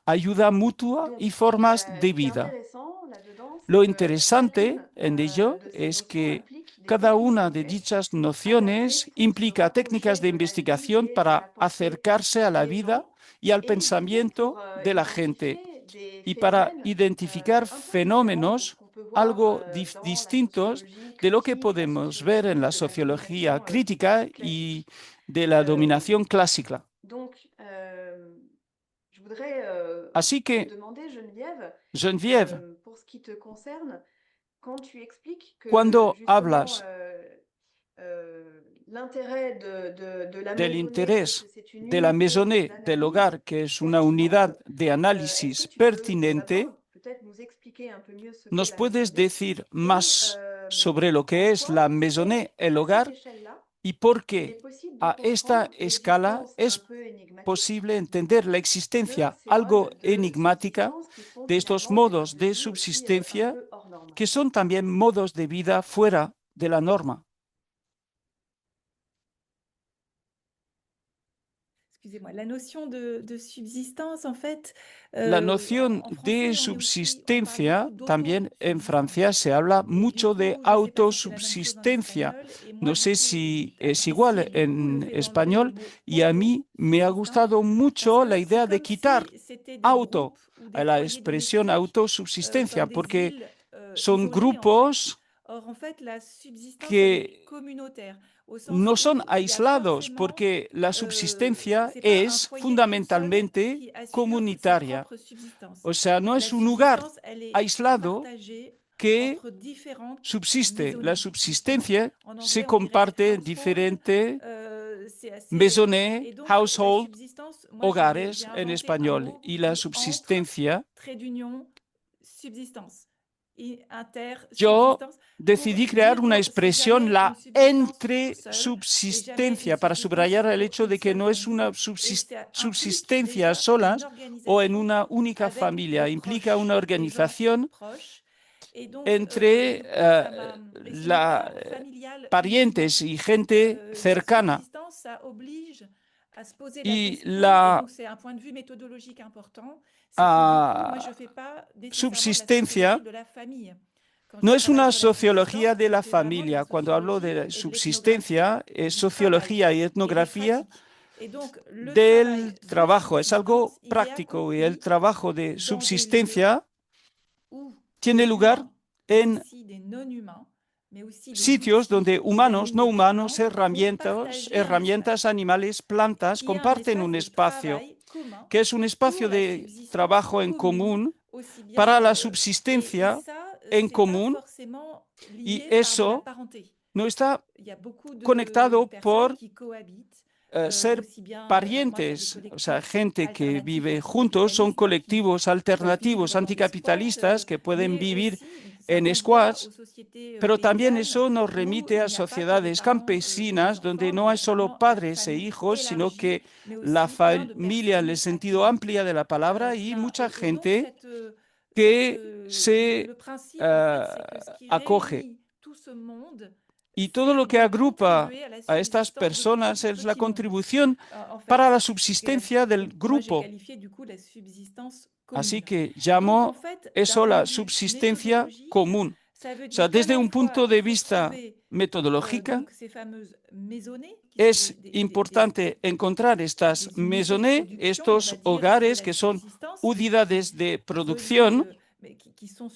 ayuda mutua y formas de vida. Lo interesante en ello es que cada una de dichas nociones implica técnicas de investigación para acercarse a la vida y al pensamiento de la gente y para identificar fenómenos algo distintos de lo que podemos ver en la sociología crítica y de la dominación clásica. Así que, Geneviève, cuando hablas del interés de la maisonnée, del hogar, que es una unidad de análisis pertinente, ¿nos puedes decir más sobre lo que es la maisonnée, el hogar, y por qué a esta escala es posible entender la existencia algo enigmática de estos modos de subsistencia que son también modos de vida fuera de la norma? La noción de subsistance, en fait, La noción de subsistencia, también en Francia se habla mucho de autosubsistencia. No sé si es igual en español, y a mí me ha gustado mucho la idea de quitar auto a la expresión autosubsistencia, porque son grupos que no son aislados, porque la subsistencia es fundamentalmente comunitaria. O sea, no es un lugar aislado que subsiste. La subsistencia se comparte en diferentes maisonnée, household, hogares en español, y la subsistencia. Yo decidí crear una expresión, la entresubsistencia, para subrayar el hecho de que no es una subsistencia a solas o en una única familia. Implica una organización entre parientes y gente cercana. Y la subsistencia no es una sociología de la familia. Cuando hablo de subsistencia, es sociología y etnografía del trabajo. Es algo práctico, y el trabajo de subsistencia tiene lugar en aussi des non-humains, mais aussi des sitios outils, donde des humanos, no animaux, des humanos, plantes, pour partager un herramientas, espace animales, plantas, qui est un comparten un espace de espacio travail commun que es un espacio pour la de subsistance trabajo en commune, común aussi para bien la et subsistencia ça, en c'est pas común, forcément y lié par de la eso parenté. no está Il y a beaucoup de conectado personnes por qui cohabitent, ser aussi bien, moi, c'est des parientes, o sea, collectifs gente que alternatifs vive juntos, son anticapitalistes colectivos qui vivent alternativos dans des squats, anticapitalistas que pueden mais vivir aussi ça en renvoie aux squats, sociétés pero también paysannes eso nos où remite il a n'y a pas que des sociedades parents et des campesinas donde enfants, no il y hay a solo vraiment la padres e famille hijos, sino élargie, que mais la aussi plein de familia en el personnes sentido actives. amplio de la palabra y Plein. mucha Et donc, gente que se le principe, en fait, c'est que ce qui acoge. réunit tout ce monde, Y todo c'est lo que de agrupa contribuer à la a estas subsistance de ce personas es la petit monde, contribución en para fait, la que subsistencia del moi j'ai grupo. qualifié du coup la subsistance Así commune. que Donc, en llamo fait, d'un eso point la de vue subsistencia méthodologique, común. ça veut O sea, dire qu'à desde la un fois, punto il de faut vista trouver metodológica, donc ces fameuses maisonnées qui sont es importante encontrar estas des unités de maisonnées, production, on va estos dire, de hogares la que son subsistance, mais unidades de relient, producción mais qui sont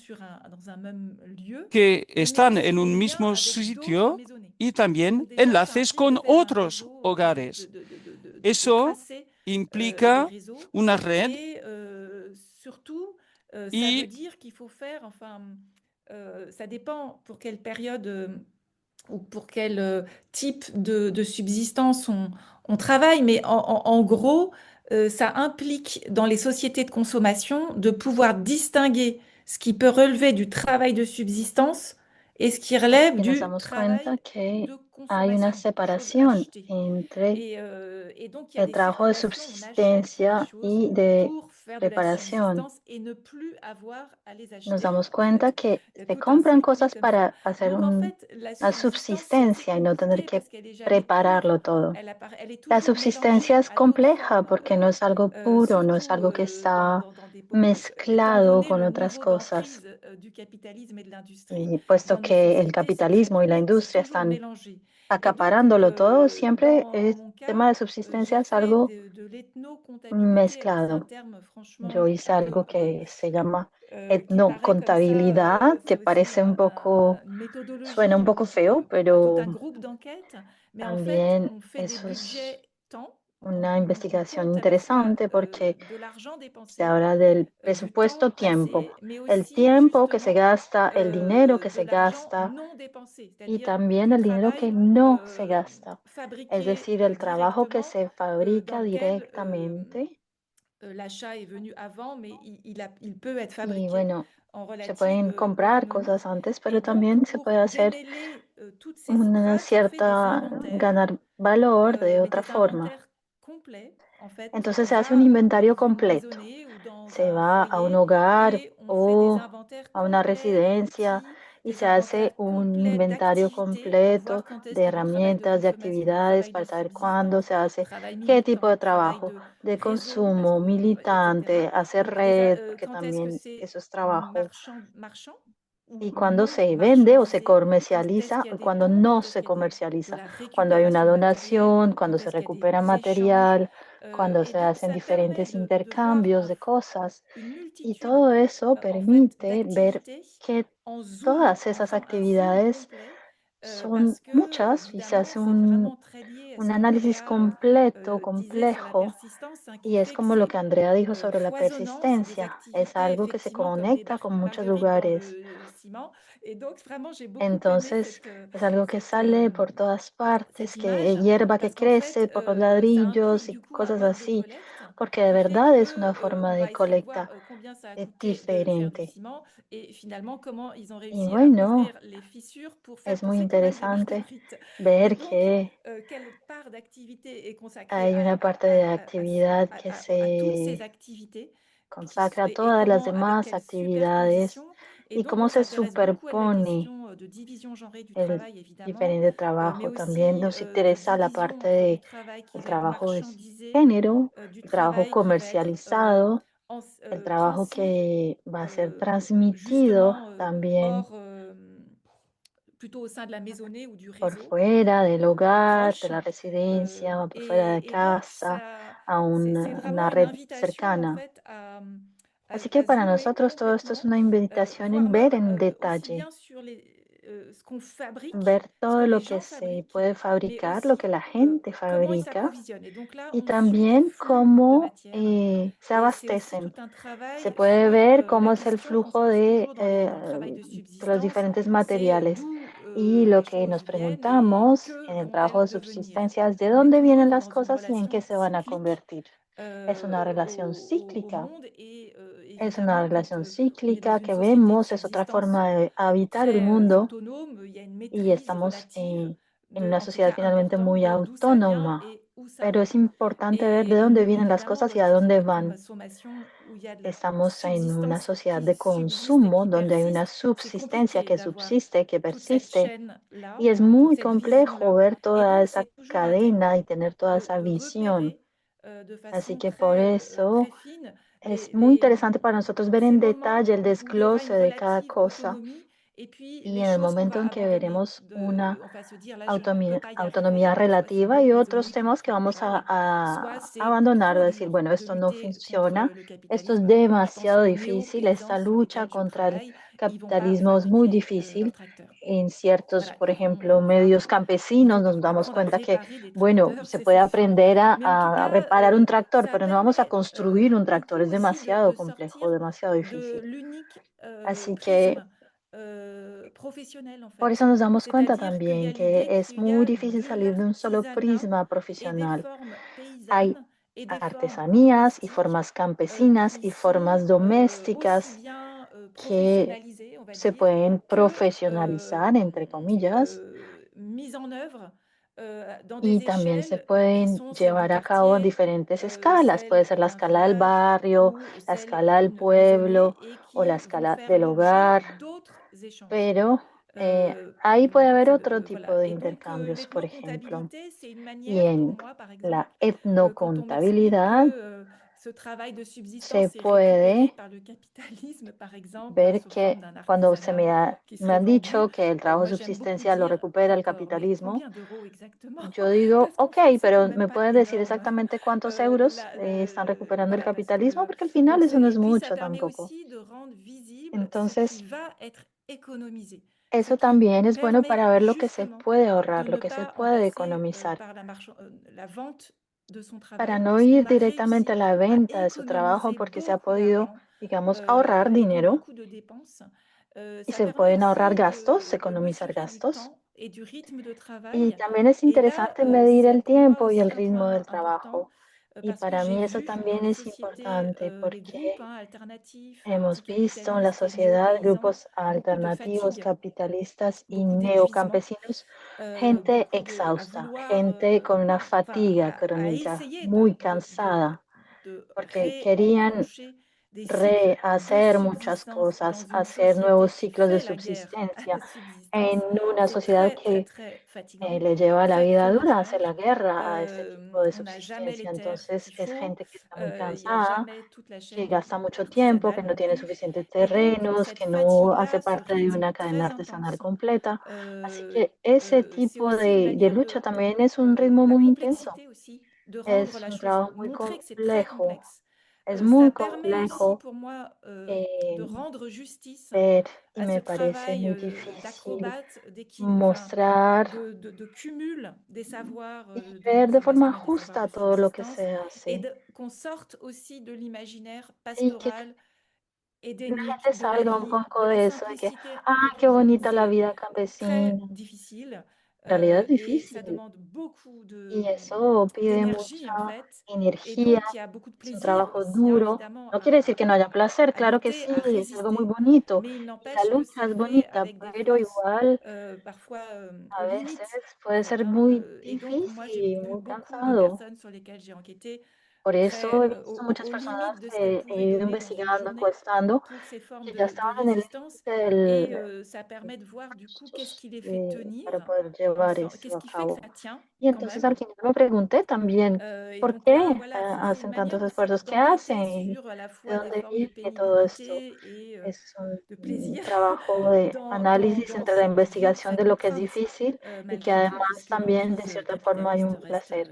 dans un même lieu, que mais están aussi en des un liens mismo avec d'autres sitio maisonnées. y también Donc déjà, ça enlaces implique de con faire un otros réseau, hogares. de Eso tracer des implica réseaux. una red Et surtout, ça veut y dire qu'il faut faire, enfin, ça dépend pour quelle période ou pour quel type de subsistance on travaille, mais en gros, ça implique dans les sociétés de consommation de pouvoir distinguer ce qui peut relever du travail de subsistance et ce qui Así relève que nos du damos cuenta travail que de hay una consommation, chose separación achetée. entre Et donc, il y a el des trabajo de circulations, on achète des subsistencia choses y de pour faire de la preparación. subsistance et ne plus avoir à les Nos acheter. damos En cuenta fait, que il y a se tout un compran circuit cosas comme ça. para hacer Donc, en fait, la una subsistance, c'est assez subsistencia y no tener compliqué que parce qu'elle n'est jamais pure. prepararlo todo. Elle est La toujours subsistencia mélangée es à d'autres compleja formes, porque no es algo puro, no es surtout algo que está dans des étant mezclado donné con le otras niveau cosas. d'emprise du capitalisme et de l'industrie Y puesto dans nos que el sociétés, c'est très capitalismo y la complexe, c'est industria toujours están mélangé. Et donc, acaparándolo todo, siempre dans el mon cas, tema de j'ai subsistencia es fait algo de l'ethnocomptabilité. Alors, c'est un mezclado. terme Yo franchement hice un peu algo que se llama qui paraît comme ça, etnocontabilidad, que c'est aussi parece un poco, une suena méthodologie un poco feo, tout un pero groupe d'enquête, mais en fait, también on fait des eso es budgets temps, una on investigación compte à la fois interesante porque de l'argent se dépensé, habla del du temps presupuesto tiempo, passé, mais el aussi tiempo que se justement gasta, el dinero que de se l'argent gasta non dépensé, y c'est-à-dire también du el dinero que travail no se gasta, es fabriqué decir, el trabajo que directement se dans fabrica lequel directamente. l'achat est venu avant, mais il peut être Y fabriqué bueno, en se relative pueden comprar autonomie. cosas antes, Et pero donc, también se pour puede hacer démêler toutes ces una traces, on fait des cierta, inventaires, ganar valor de mais otra des forma. inventaires complets. En fait, Entonces on se hace un va inventario dans une completo. maisonnée ou dans Se un va a un foyer hogar et on fait des o inventaires a una complets residencia d'outils, y des se hace inventaires un complets inventario d'activités pour voir completo quand est-ce de qu'il y a du travail de herramientas, de consommation, actividades travail de para saber cuándo subsistance, se hace, travail qué tipo militant, de travail trabajo, de de réseau, parce consumo, militante, etc. hacer Donc, red, porque quand est-ce que también c'est eso es trabajo. marchand Y ou cuando non se vende o se marchandisé, quand est-ce comercializa qu'il y a o des cuando dons, no quand est-ce se qu'il y a de comercializa, la cuando hay una récupération matérielle, donación, quand cuando se est-ce qu'il y a recupera des échanges. material, cuando Et se donc, hacen ça permet diferentes de voir intercambios de cosas. une Y multitude todo eso en fait, permite ver d'activités que en zoom, todas en esas faisant un zoom actividades complet, son parce que muchas y se évidemment, hace c'est vraiment très lié à un ce análisis qu'Andrea completo, disait sur la complejo. persistance, hein, qui Y es fait que como lo c'est que Andrea dijo sobre la foisonnant, c'est des persistencia. Es activités algo que se effectivement comme des conecta con muchos marguerites dans lugares. le ciment. Et donc, vraiment, j'ai beaucoup aimé Entonces, es algo que sale por todas cette partes, que image, hierba que parce qu'en fait, crece por los ça ladrillos implique y du coup un cosas mode de así, collecte porque de qui fait verdad es que una forma on de va essayer de voir colecta combien ça a coûté de faire du diferente. ciment et finalement comment ils ont Y réussi à bueno, ouvrir les fissures pour faire es muy pousser quand même des interesante marguerites. Et ver donc, que quelle part d'activité est consacrée hay una parte de actividad que à toutes ces se activités consacra a et todas las comment, avec demás quelle actividades superposition. Et y donc, cómo on se s'intéresse beaucoup à la superpone question de division genrée du el travail, évidemment, diferente mais trabajo. También aussi nos de interesa la division parte entre du de travail qui el va être trabajo de marchandisé, género, du el trabajo travail qui va être comercializado, el trabajo transmis que va a ser transmitido justement también hors, plutôt au sein de la maisonnée ou du por réseau fuera del hogar, de proche. la residencia, o por fuera de Et donc, casa, a c'est una vraiment une red invitation en cercana. fait Así que para nosotros todo esto es una invitación en ver en aussi detalle, bien sur ce qu'on fabrique, ver ce todo que les lo que gens se fabriquent, puede mais fabricar, lo que aussi la gente comment ils fabrica s'approvisionnent. Et donc là, y on suit des también flux de cómo matière. se Et c'est aussi tout abastecen. un Se travail puede sur ver la cómo es el question qu'on se flujo pose toujours dans le travail de de los subsistance, diferentes c'est materiales. d'où Y lo les que choses nos viennent et preguntamos que en el trabajo vont-elles de devenir. subsistencia es de On est dónde vienen toujours las dans une cosas y en qué relation se van a cyclique convertir. Es una relación au cíclica. monde et Es una évidemment, quand relación on est dans cíclica une que société de vemos, es otra subsistance forma de habitar el très mundo autonome, il y a une y maîtrise estamos relative en de, una en tout sociedad cas finalmente importante, muy d'où ça vient autónoma, et où ça pero va. es importante ver de Et dónde vienen las évidemment, cosas dans y une a dónde société de van. consommation où il y a de la Estamos en una subsistance sociedad qui de subsiste et consumo qui donde hay una persiste, c'est subsistencia compliqué que d'avoir subsiste, que toute cette persiste, chaîne-là, y es toute muy cette complejo vision-là. ver Et toda donc, esa c'est toujours cadena y tener toda de, esa de visión. repérer de Así façon que por très eso fine es muy interesante para nosotros ver ces en moments detalle el où il y aura une desglose de cada relative cosa autonomie et puis y les en el choses qu'on momento va en que abandonner. veremos una On va se dire, là, je ne peux pas y autonomía arriver, soit c'est relativa y beaucoup otros isolé temas que pour vamos change, soit a c'est abandonar, de trop decir, dur bueno, de esto no lutter contre funciona, le esto es capitalisme. Je pense demasiado aux difícil, esta néo-paysans sur lucha lesquels je contra el travaille, ils vont pas capitalismo es muy fabriquer difícil. leurs tracteurs. En ciertos, Voilà, por ils ejemplo, vont devoir, medios il campesinos, faut nos parfois damos apprendre à cuenta que, réparer des bueno, tracteurs, se c'est puede sûr. aprender Mais en tout a cas, reparar un tractor, ça pero no vamos a permet construir un tractor, beaucoup es aussi demasiado de complejo, sortir demasiado de difícil. l'unique Así que prisme professionnel, en por fait. eso nos damos cuenta C'est-à-dire qu'il y a también l'idée que es qu'il y muy a difícil de salir de un solo l'artisanat prisma et des profesional. formes Hay paysannes et des formes artesanías y domestiques formas campesinas qui y sont formas aussi domésticas bien que professionnalisées, on va se dire, pueden que profesionalizar, entre comillas, mises en œuvre dans y des también se échelles qui pueden sont celles du llevar a cabo en quartier, diferentes escalas. Puede celles ser la d'un escala del village barrio, ou la celles escala del d'une maisonnée pueblo et o la qui vont escala faire del l'objet hogar, d'autres échanges. pero ahí puede haber otro tipo Voilà. de Et donc, intercambios, por ejemplo. l'ethnocomptabilité, c'est une Y manière pour en moi, par exemple, la quand on m'explique que etnocontabilidad ce travail de se subsistance est récupéré puede par le capitalisme, par exemple, ver sous forme que d'un cuando artisanat qui me serait han vendu. dicho que el trabajo de Moi, j'aime beaucoup subsistencia lo dire, recupera el d'accord, mais capitalismo, combien d'euros exactement? yo digo, Parce qu'en ok, fait, c'est quand pero même ¿me pas puedes decir énorme. exactamente cuántos euros están recuperando el Voilà, parce capitalismo? que Porque al final eso no et es puis ça mucho permet tampoco. aussi de rendre visible ce qui Entonces, va être économisé, ce eso qui también es bueno permet para ver lo que se justement puede de ahorrar, lo ne que se pas en puede passer economizar, par la vente de son para travail, no parce qu'on ir va directamente a réussir la à venta de su trabajo, économiser porque se ha beaucoup podido, d'argent digamos, ahorrar et donc dinero beaucoup de dépenses. y Ça se permet pueden ahorrar aussi gastos, de economizar mesurer du gastos. temps et du rythme de Y travail. también es Et là, interesante medir c'est el pour moi tiempo y el aussi un ritmo point del important trabajo. Y parce que para j'ai mí eso vu dans también les es sociétés, importante les groupes porque alternatifs, hemos visto en la anticapitalistes et sociedad néo-paysans, grupos beaucoup de alternativos, fatigue, capitalistas y beaucoup d'épuisement, neocampesinos, gente beaucoup de à exhausta, vouloir, gente con una enfin, fatiga à crónica, essayer muy cansada, de porque querían réenclencher des cycles de rehacer muchas subsistance dans cosas, une hacer société nuevos qui ciclos de fait la guerre à la subsistencia en subsistance. una C'est sociedad très, très, que très fatigant, le lleva la très vida dura, hace la chronophage. guerra a este tipo de On n'a jamais les subsistencia. terres Entonces qu'il es faut, gente que está muy il n'y a cansada, jamais toute la que chaîne gasta mucho tiempo, que artisanale no non tiene plus. suficientes Et donc, terrenos, cette que no hace fatigue-là, ce parte de rythme una cadena très artesanal intense, completa. Así que ese c'est tipo aussi une de manière lucha también es un ritmo la muy intenso. complexité aussi, de rendre Es la un chose, trabajo muy montrer que c'est très complejo. complexe. Es Ça muy permet aussi complejo pour moi de eh, rendre justice ver y à ce me parece travail muy difícil d'acrobate, enfin, mostrar de cumul des savoirs y de ver de forma l'information et des savoirs justa de todo lo que subsistance, se et hace qu'on sorte aussi de l'imaginaire y que pastoral, la édénique gente de la salga un vie, poco de la de eso, de que, simplicité ah, qué quotidienne. bonita la C'est vida très campesina. difficile En realidad es et ça difícil demande beaucoup y eso pide d'énergie mucha en fait. Et energía, donc, il y a beaucoup de es un plaisir trabajo aussi, hein, duro. évidemment, No quiere decir que no haya placer, à claro que lutter, sí, à es algo muy résister, bonito mais il y la n'empêche que lucha c'est es fait bonita, avec des pero forces igual parfois aux a veces limites. puede Voilà, ser hein, muy et donc, moi, j'ai difícil y vu muy beaucoup de cansado. personnes sur lesquelles j'ai enquêté Por eso très he visto muchas aux limites personas de ce qu'elles que he pouvaient ido donner dans une investigando, journée encuestando, pour ces formes que ya de estaban en el résistance. límite Et ça permet de voir du coup qu'est-ce qui les fait para tenir, poder llevar qu'est-ce eso a qui fait que cabo. ça tient Y quand entonces même. al final me pregunté también, Et ¿por donc qué là, voilà, c'est hacen une tantos manière aussi esfuerzos? ¿Qué d'enquêter hacen? ¿Y sur à la de fois des dónde formes de viene todo esto? pénibilité et Es de un plaisir trabajo de análisis dans entre la cette investigación de lo que es contrainte, difícil y que malgré tout, además puisque también de l'emprise cierta forma hay capitaliste un reste placer,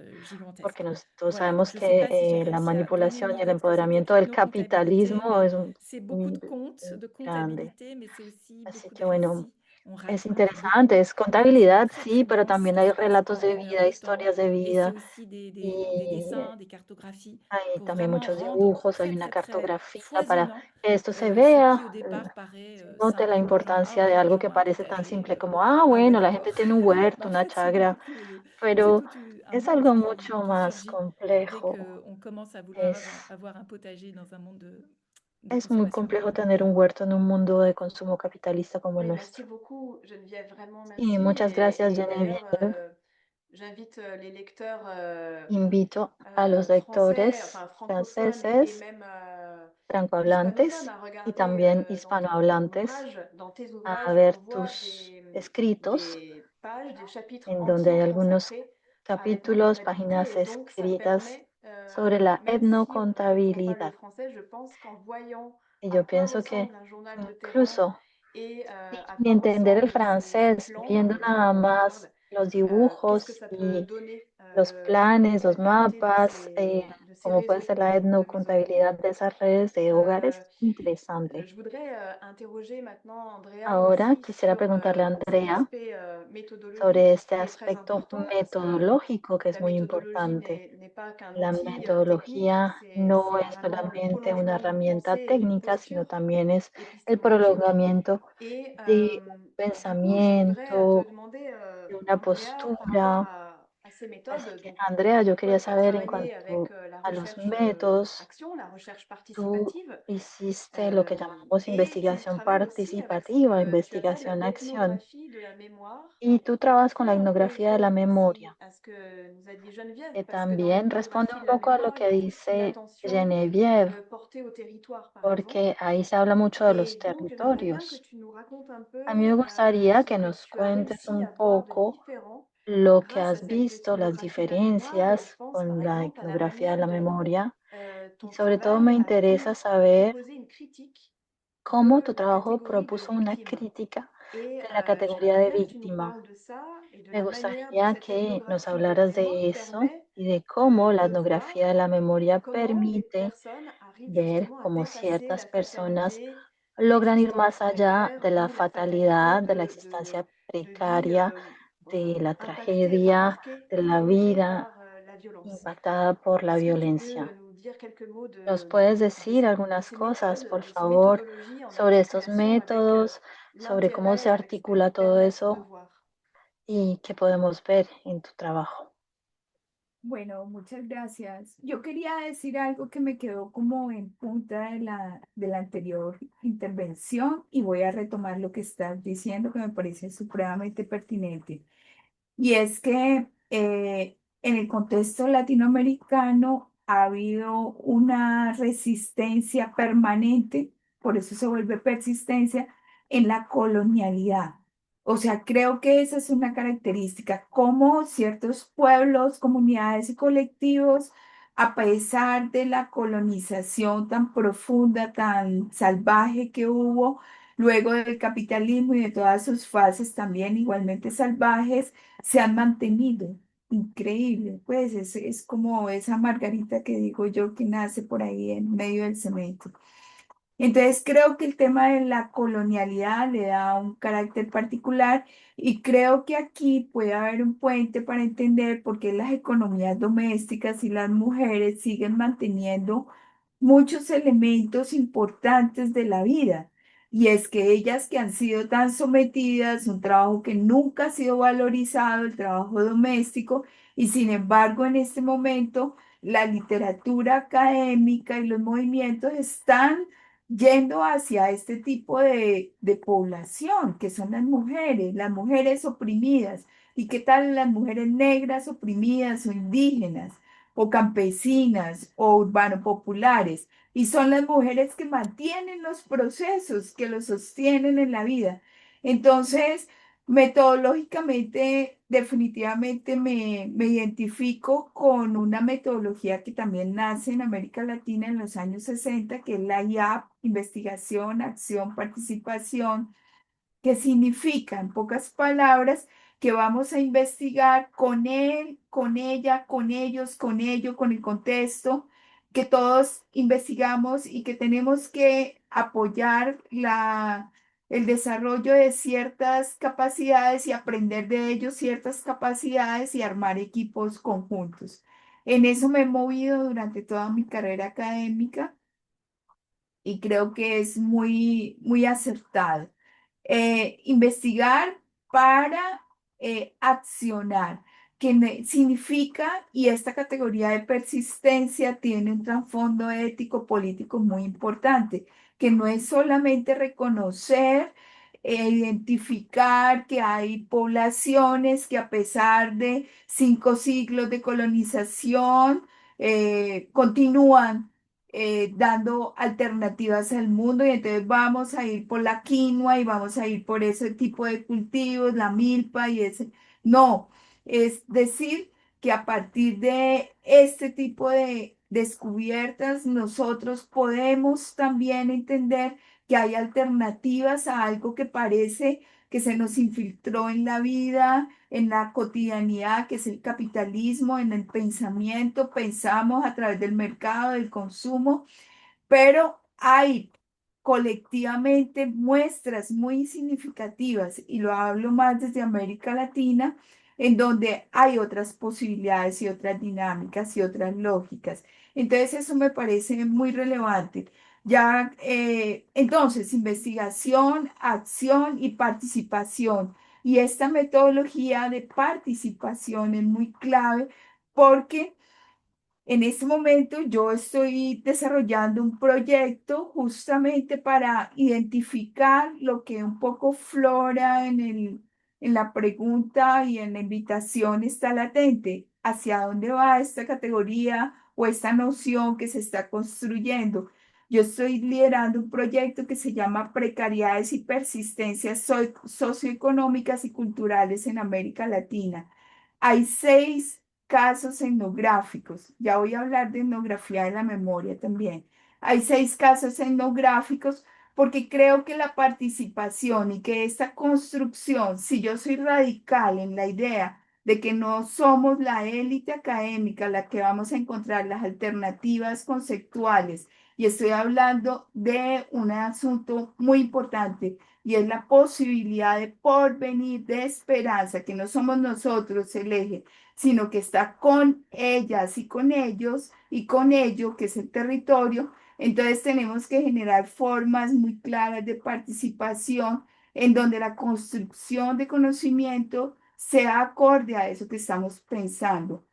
porque gigantesque. nosotros Voilà, donc sabemos je ne sais que pas si j'ai la réussi à donner manipulación une y el idée, parce que c'est empoderamiento del technocomptabilité, capitalismo mais es c'est beaucoup muy de comptes, de grande. comptabilité, mais c'est aussi Así beaucoup de que bueno, récits. On es raconte interesante, beaucoup. es Voilà, c'est contabilidad, très sí, très pero dense ce también qui hay se passe relatos pendant de une heure vida, de temps. historias de Et c'est vida aussi des y dessins, des cartographies, hay pour también vraiment muchos rendre dibujos, hay très una très très cartografía para foisonnant que esto se ce qui vea, au départ paraît se note la simple. Genre, ah importancia de oui, les algo gens que ont un parece tan potager. simple como, ah, Ah ouais, bueno, la d'accord. gente tiene un Mais huerto, en una fait, c'est beaucoup chagra, plus, c'est pero tout un es monde algo mucho qui más surgit dès complejo. qu'on commence à vouloir Es, avoir un potager dans un monde de es muy consommation. complejo tener un huerto en un mundo de consumo capitalista como el Oui, merci nuestro. beaucoup, Geneviève, vraiment Y merci. muchas gracias, Et Geneviève. d'ailleurs, j'invite les lecteurs Invito a los français, lectores enfin francophones et franceses, même hispanophones francohablantes à y regarder también ton hispanohablantes ouvrage. Dans tes a ouvrages, ver on voit tus escritos, des pages, des chapitres en donde entiers hay algunos consacrés à capítulos, l'ethnocomptabilité. páginas Et donc, ça escritas permet, sobre la même si on ne comprend pas le etnocontabilidad. français, je pense qu'en voyant Y à yo quoi pienso que ressemble un journal de terrain incluso et à sin quoi entender el ressemblent ces francés, plans, viendo les nada plans más Word, los qu'est-ce que dibujos ça peut y donner los planes, los la qualité mapas, de ces como puede réseaux ser la de maisons. etnocontabilidad de esas redes de hogares, Euh, es interesante. je voudrais interroger maintenant Andrea Ahora aussi quisiera sur preguntarle a cet Andrea aspect sobre méthodologique este qui est très aspecto important parce que metodológico que es la muy méthodologie importante. n'est pas qu'un La outil technique, metodología no c'est es vraiment le solamente una prolongement d'une herramienta pensée et d'une técnica, sino posture también es el épistémologique. prolongamiento Et de un du coup, je voudrais te pensamiento, demander, de una Andrea, par rapport postura. à ces Así méthodes, que, donc Andrea, yo toi, quería tu as saber en travaillé avec cuanto la a los recherche métodos, action, la recherche tú participative, hiciste lo que llamamos et tu investigación travailles aussi avec ce participativa, que tu appelles investigación-acción, l'ethnographie de la mémoire. y tú Donc, trabajas con la fais un peu etnografía de la écho aussi memoria, à ce que nous a dit Geneviève, que parce que dans también responde l'ethnographie un de la poco a lo mémoire, il y que a toute une dice attention Geneviève, portée au territoire, par exemple. porque ahí se habla mucho de los Et donc, j'aimerais bien que territorios. tu nous racontes un peu A mí me gustaría ce que que nos tu as cuentes réussi un à voir de poco différent lo que grâce à has cette visto, las ethnographie de la mémoire. Et je diferencias pense, par con la exemple, à la etnografía de manière la dont memoria, y ton sobre todo travail me a interesa pu saber proposer une critique cómo de tu la trabajo catégorie de propuso una victime. crítica Et de la categoría j'aimerais de bien que tu nous víctima. parles de ça et de Me la manière dont gustaría cette que nos ethnographie de la hablaras mémoire de eso permet y de cómo la de etnografía voir de la memoria comment des permite personnes arrivent ver justement à cómo dépasser ciertas la personas fatalité de logran ir más l'existence allá précaire de la ou la fatalité fatalidad, de la existencia de vie precaria, de la impactée, enfin tragedia, marquée, de la touchée vida par la violence. impactada por la Est-ce que tu peux violencia. nous dire quelques mots ¿Nos puedes decir de algunas ces cosas, méthodes, por de ces favor, méthodologies en sobre estos articulation avec métodos, sobre cómo se l'intérêt, avec ce articula qu'elles todo permettent de eso voir? y qué podemos ver en tu trabajo? Bueno, muchas gracias. Yo quería decir algo que me quedó como en punta de la anterior intervención y voy a retomar lo que estás diciendo que me parece supremamente pertinente. Y es que en el contexto latinoamericano ha habido una resistencia permanente, por eso se vuelve persistencia, en la colonialidad. O sea, creo que esa es una característica, como ciertos pueblos, comunidades y colectivos, a pesar de la colonización tan profunda, tan salvaje que hubo, luego del capitalismo y de todas sus fases también igualmente salvajes, se han mantenido. Increíble, pues es como esa margarita que digo yo que nace por ahí en medio del cemento. Entonces creo que el tema de la colonialidad le da un carácter particular y creo que aquí puede haber un puente para entender por qué las economías domésticas y las mujeres siguen manteniendo muchos elementos importantes de la vida. Y es que ellas que han sido tan sometidas, un trabajo que nunca ha sido valorizado, el trabajo doméstico, y sin embargo en este momento la literatura académica y los movimientos están yendo hacia este tipo de población, que son las mujeres oprimidas. ¿Y qué tal las mujeres negras oprimidas o indígenas, o campesinas, o urbano populares? Y son las mujeres que mantienen los procesos, que los sostienen en la vida. Entonces, Metodológicamente, definitivamente me identifico con una metodología que también nace en América Latina en los años 60, que es la IAP, investigación, acción, participación, que significa, en pocas palabras, que vamos a investigar con él, con ella, con ellos, con ello, con el contexto, que todos investigamos y que tenemos que apoyar el desarrollo de ciertas capacidades y aprender de ellos ciertas capacidades y armar equipos conjuntos. En eso me he movido durante toda mi carrera académica y creo que es muy acertado. Investigar para accionar, que significa, y esta categoría de persistencia tiene un trasfondo ético político muy importante, que no es solamente reconocer e identificar que hay poblaciones que a pesar de 5 siglos de colonización continúan dando alternativas al mundo y entonces vamos a ir por la quinoa y vamos a ir por ese tipo de cultivos, la milpa y ese. No, es decir, que a partir de este tipo de descubiertas nosotros podemos también entender que hay alternativas a algo que parece que se nos infiltró en la vida, en la cotidianidad, que es el capitalismo, en el pensamiento, pensamos a través del mercado, del consumo, pero hay colectivamente muestras muy significativas, y lo hablo más desde América Latina, en donde hay otras posibilidades y otras dinámicas y otras lógicas. Entonces, eso me parece muy relevante. Ya, entonces, investigación, acción y participación. Y esta metodología de participación es muy clave porque en este momento yo estoy desarrollando un proyecto justamente para identificar lo que un poco flora en la pregunta y en la invitación está latente, hacia dónde va esta categoría o esta noción que se está construyendo. Yo estoy liderando un proyecto que se llama Precariedades y Persistencias Socioeconómicas y Culturales en América Latina. Hay 6 casos etnográficos. Ya voy a hablar de etnografía de la memoria también. Hay 6 casos etnográficos porque creo que la participación y que esta construcción, si yo soy radical en la idea de que no somos la élite académica la que vamos a encontrar las alternativas conceptuales, y estoy hablando de un asunto muy importante, y es la posibilidad de porvenir, de esperanza, que no somos nosotros el eje, sino que está con ellas y con ellos y con ello, que es el territorio. Entonces tenemos que generar formas muy claras de participación en donde la construcción de conocimiento sea acorde a eso que estamos pensando.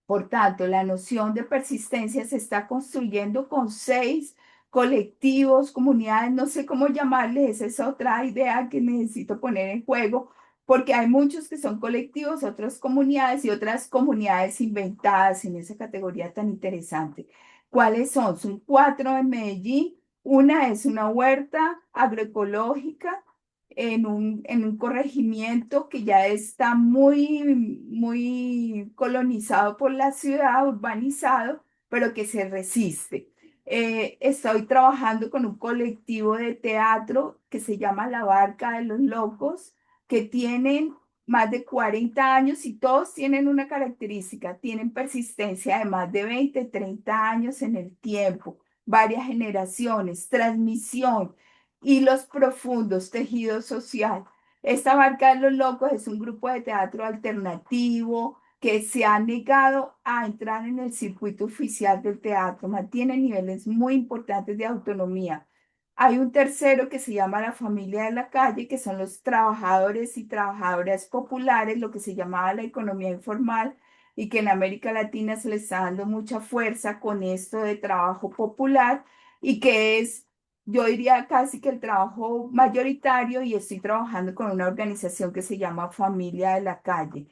Por tanto, la noción de persistencia se está construyendo con 6 colectivos, comunidades, no sé cómo llamarles, esa es otra idea que necesito poner en juego, porque hay muchos que son colectivos, otras comunidades y otras comunidades inventadas en esa categoría tan interesante. ¿Cuáles son? Son 4 en Medellín. Una es una huerta agroecológica en un corregimiento que ya está muy colonizado por la ciudad, urbanizado, pero que se resiste. Estoy trabajando con un colectivo de teatro que se llama La Barca de los Locos, que tienen más de 40 años y todos tienen una característica, tienen persistencia de más de 20, 30 años en el tiempo, varias generaciones, transmisión, hilos profundos, tejido social. Esta Barca de los Locos es un grupo de teatro alternativo que se ha negado a entrar en el circuito oficial del teatro, mantiene niveles muy importantes de autonomía. Hay un tercero que se llama la familia de la calle, que son los trabajadores y trabajadoras populares, lo que se llamaba la economía informal, y que en América Latina se le está dando mucha fuerza con esto de trabajo popular, y que es, yo diría, casi que el trabajo mayoritario, y estoy trabajando con una organización que se llama Familia de la Calle.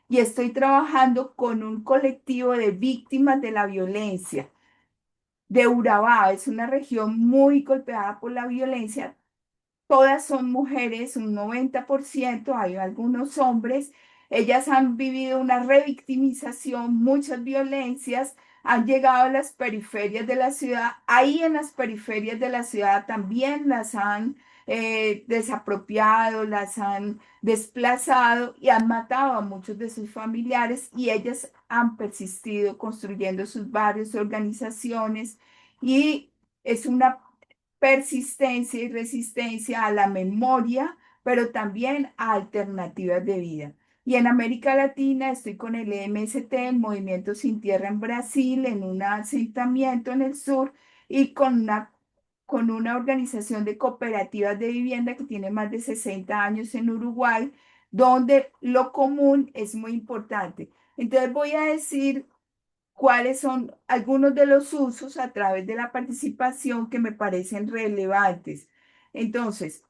Y estoy trabajando con un colectivo de víctimas de la violencia de Urabá. Es una región muy golpeada por la violencia, todas son mujeres, un 90%, hay algunos hombres. Ellas han vivido una revictimización, muchas violencias, han llegado a las periferias de la ciudad. Ahí en las periferias de la ciudad también las han desapropiado, las han desplazado y han matado a muchos de sus familiares, y ellas han persistido construyendo sus barrios, organizaciones, y es una persistencia y resistencia a la memoria, pero también a alternativas de vida. Y en América Latina estoy con el MST, el Movimiento Sin Tierra en Brasil, en un asentamiento en el sur, y con una organización de cooperativas de vivienda que tiene más de 60 años en Uruguay, donde lo común es muy importante. Entonces voy a decir cuáles son algunos de los usos a través de la participación que me parecen relevantes. Entonces,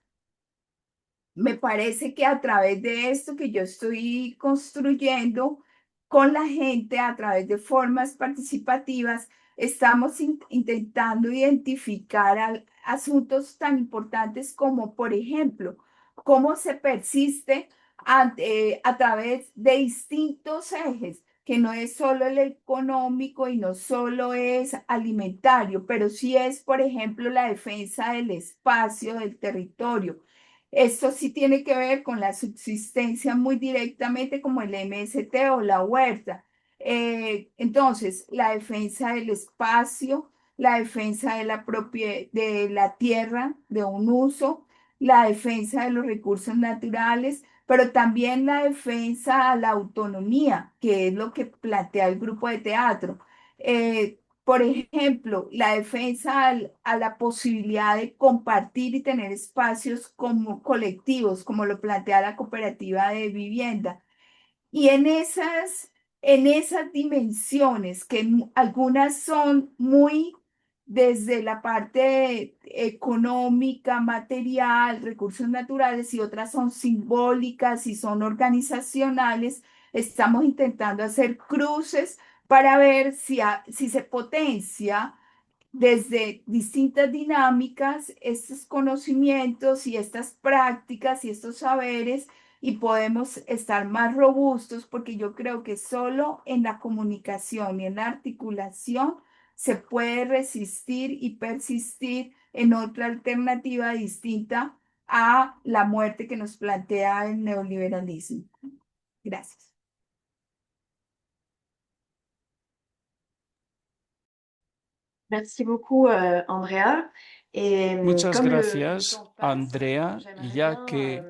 me parece que a través de esto que yo estoy construyendo con la gente, a través de formas participativas, estamos intentando identificar asuntos tan importantes como, por ejemplo, cómo se persiste a través de distintos ejes, que no es solo el económico y no solo es alimentario, pero sí es, por ejemplo, la defensa del espacio, del territorio. Esto sí tiene que ver con la subsistencia muy directamente, como el MST o la huerta. Entonces, la defensa del espacio, la defensa de de la tierra, de un uso, la defensa de los recursos naturales, pero también la defensa a la autonomía, que es lo que plantea el grupo de teatro. Por ejemplo, la defensa a la posibilidad de compartir y tener espacios como colectivos, como lo plantea la cooperativa de vivienda. Y en esas dimensiones, que algunas son muy desde la parte económica, material, recursos naturales, y otras son simbólicas y son organizacionales, estamos intentando hacer cruces para ver si se potencia desde distintas dinámicas estos conocimientos y estas prácticas y estos saberes, y podemos estar más robustos, porque yo creo que solo en la comunicación y en la articulación se puede resistir y persistir en otra alternativa distinta a la muerte que nos plantea el neoliberalismo. Gracias. Merci beaucoup, Andrea. Et Muchas comme le gracias, temps passe, Andrea. Y j'aimerais ya bien que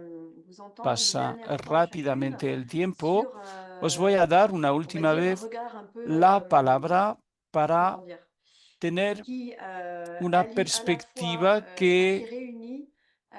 vous entendre une pasa dernière fois rápidamente chacune el tiempo, sur, os voy a dar una on va última dire, un vez regard un peu, la palabra para comment dire, tener qui una allie à la fois perspectiva qui que réunit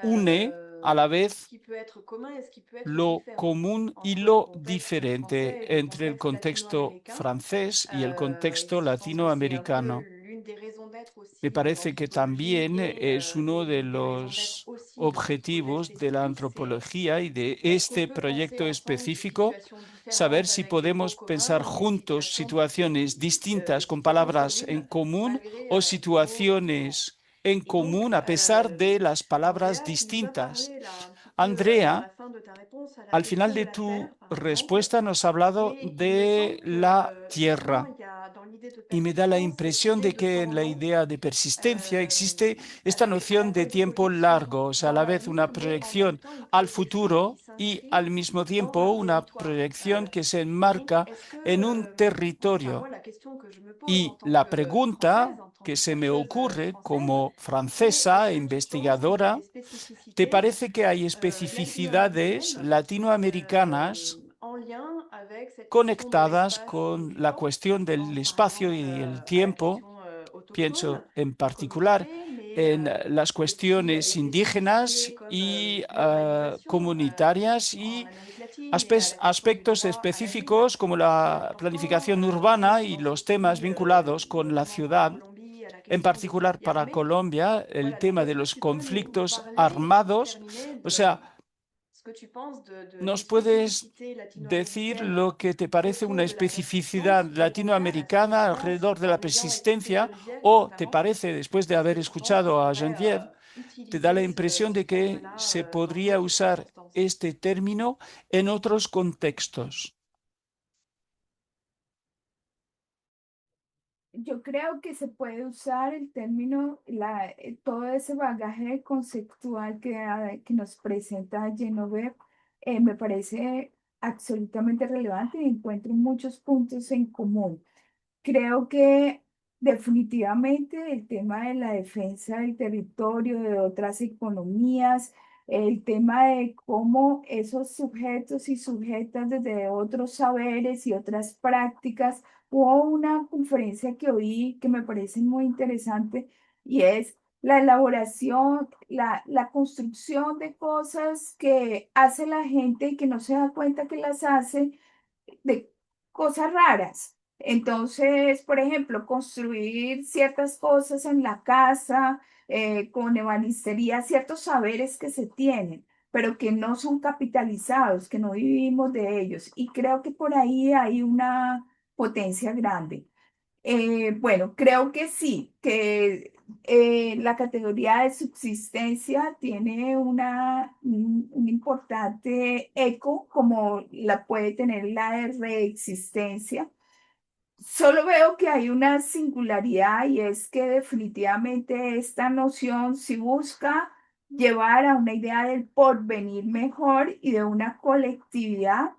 une a la ce vez qui peut être commun et ce qui peut être lo différent común y entre le lo contexte français diferente et le entre el contexte contexto latino-américain. francés y el Et contexto je pense que c'est un peu latinoamericano. l'une des raisons d'être Me aussi de parece que l'anthropologie también et es uno de l'une des raisons d'être los aussi de ce projet objetivos de la spécifique, c'est antropología y de est-ce qu'on este peut penser proyecto ensemble ces específico, situations saber différentes si avec des mots podemos pensar communs ou des juntos situations situaciones distintas con qui se palabras en reproduisent común malgré o des mots différents. situaciones en Et donc, común a pesar de las palabras Andrea, tu nous as distintas. parlé là un petit peu dans Andrea, la fin de ta réponse à la al final question de de la tu terre, par exemple. respuesta nos ha hablado Et il me de semble la que vraiment, tierra. il y a dans l'idée de Y me da la persistance cette impresión idée de de que en temps la long, idea de persistencia existe esta avec à la noción fois de une tiempo projection largo, o sea, a dans la vez una l'avenir, mais en même proyección temps une al projection qui futuro y s'inscrit al mismo dans tiempo un una territoire. proyección que se Et donc, enmarca est-ce que, en un enfin moi, territorio. la question que je me pose en Y tant la que pregunta Française, en tant que que se me chercheuse ocurre française, como c'est francesa est-ce e que tu penses qu'il y a des investigadora, ¿te spécificités parece que hay especificidades latino-américaines latinoamericanas en lien avec cette question de conectadas l'espace et con du la temps? cuestión Je pense del par espacio exemple y el à la tiempo? question autochtone, Pienso en aux particular communautés, mais en las aussi des cuestiones indígenas spécificités comme y l'urbanisation comunitarias en y Amérique latine et la question du aspectos droit à la ville, específicos como la l'important planificación aussi urbana y dans ce los temas pays, vinculados con la notamment pour la ciudad, Colombie, à la en question des particular conflits para armés. Colombia, el Voilà, donc tema de est-ce que los tu peux nous conflictos parler pour armados. terminer O de sea, ce que tu penses des ¿nos puedes spécificités decir latino-américaines lo que te parece autour una de la especificidad persistance et au contraire la latinoamericana persistance alrededor de la en ayant écouté persistencia? Geneviève ¿O te notamment? parece, después de Est-ce que haber tu penses qu'il escuchado a faudrait Geneviève, te da la impresión de que se podría usar este término en otros contextos. Yo creo que se puede usar el término, todo ese bagaje conceptual que nos presenta Genoveva, me parece absolutamente relevante y encuentro muchos puntos en común. Creo que definitivamente el tema de la defensa del territorio, de otras economías, el tema de cómo esos sujetos y sujetas desde otros saberes y otras prácticas. Hubo una conferencia que oí que me parece muy interesante y es la elaboración, la construcción de cosas que hace la gente y que no se da cuenta que las hace, de cosas raras. Entonces, por ejemplo, construir ciertas cosas en la casa, con ebanistería, ciertos saberes que se tienen, pero que no son capitalizados, que no vivimos de ellos. Y creo que por ahí hay una potencia grande. Bueno, creo que sí, que la categoría de subsistencia tiene un importante eco, como la puede tener la de reexistencia. Solo veo que hay una singularidad y es que definitivamente esta noción sí busca llevar a una idea del porvenir mejor y de una colectividad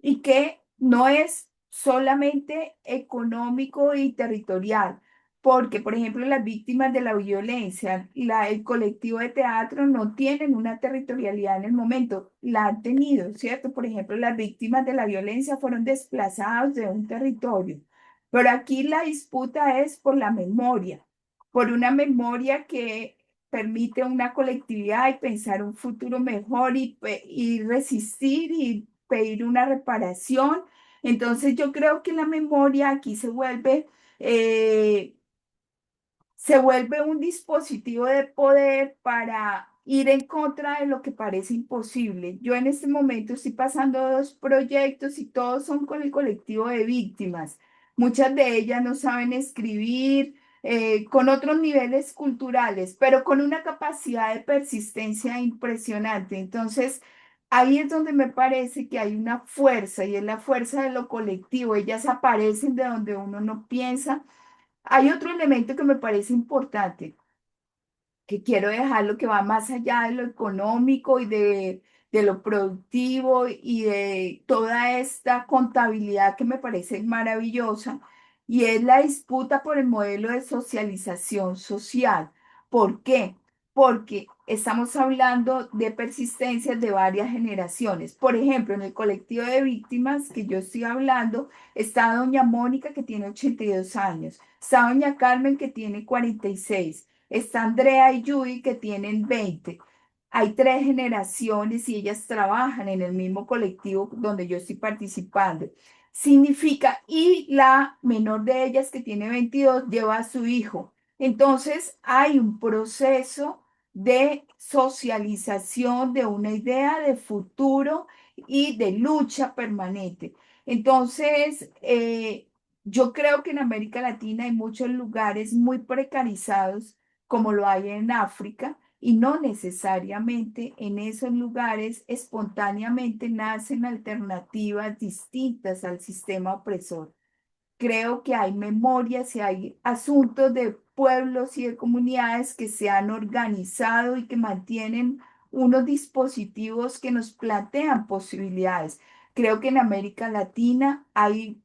y que no es solamente económico y territorial, porque por ejemplo las víctimas de la violencia, el colectivo de teatro no tienen una territorialidad en el momento, la han tenido, ¿cierto? Por ejemplo, las víctimas de la violencia fueron desplazadas de un territorio. Pero aquí la disputa es por la memoria, por una memoria que permite una colectividad y pensar un futuro mejor y resistir y pedir una reparación. Entonces yo creo que la memoria aquí se vuelve un dispositivo de poder para ir en contra de lo que parece imposible. Yo en este momento estoy pasando dos proyectos y todos son con el colectivo de víctimas. Muchas de ellas no saben escribir, con otros niveles culturales, pero con una capacidad de persistencia impresionante. Entonces, ahí es donde me parece que hay una fuerza y es la fuerza de lo colectivo. Ellas aparecen de donde uno no piensa. Hay otro elemento que me parece importante, que quiero dejarlo, que va más allá de lo económico y de lo productivo y de toda esta contabilidad que me parece maravillosa, y es la disputa por el modelo de socialización social. ¿Por qué? Porque estamos hablando de persistencias de varias generaciones. Por ejemplo, en el colectivo de víctimas que yo estoy hablando, está doña Mónica, que tiene 82 años, está doña Carmen, que tiene 46, está Andrea y Judy, que tienen 20. Hay tres generaciones y ellas trabajan en el mismo colectivo donde yo estoy participando. Significa, y la menor de ellas, que tiene 22, lleva a su hijo. Entonces, hay un proceso de socialización de una idea de futuro y de lucha permanente. Entonces, yo creo que en América Latina hay muchos lugares muy precarizados, como lo hay en África, y no necesariamente en esos lugares espontáneamente nacen alternativas distintas al sistema opresor. Creo que hay memorias y hay asuntos de pueblos y de comunidades que se han organizado y que mantienen unos dispositivos que nos plantean posibilidades. Creo que en América Latina hay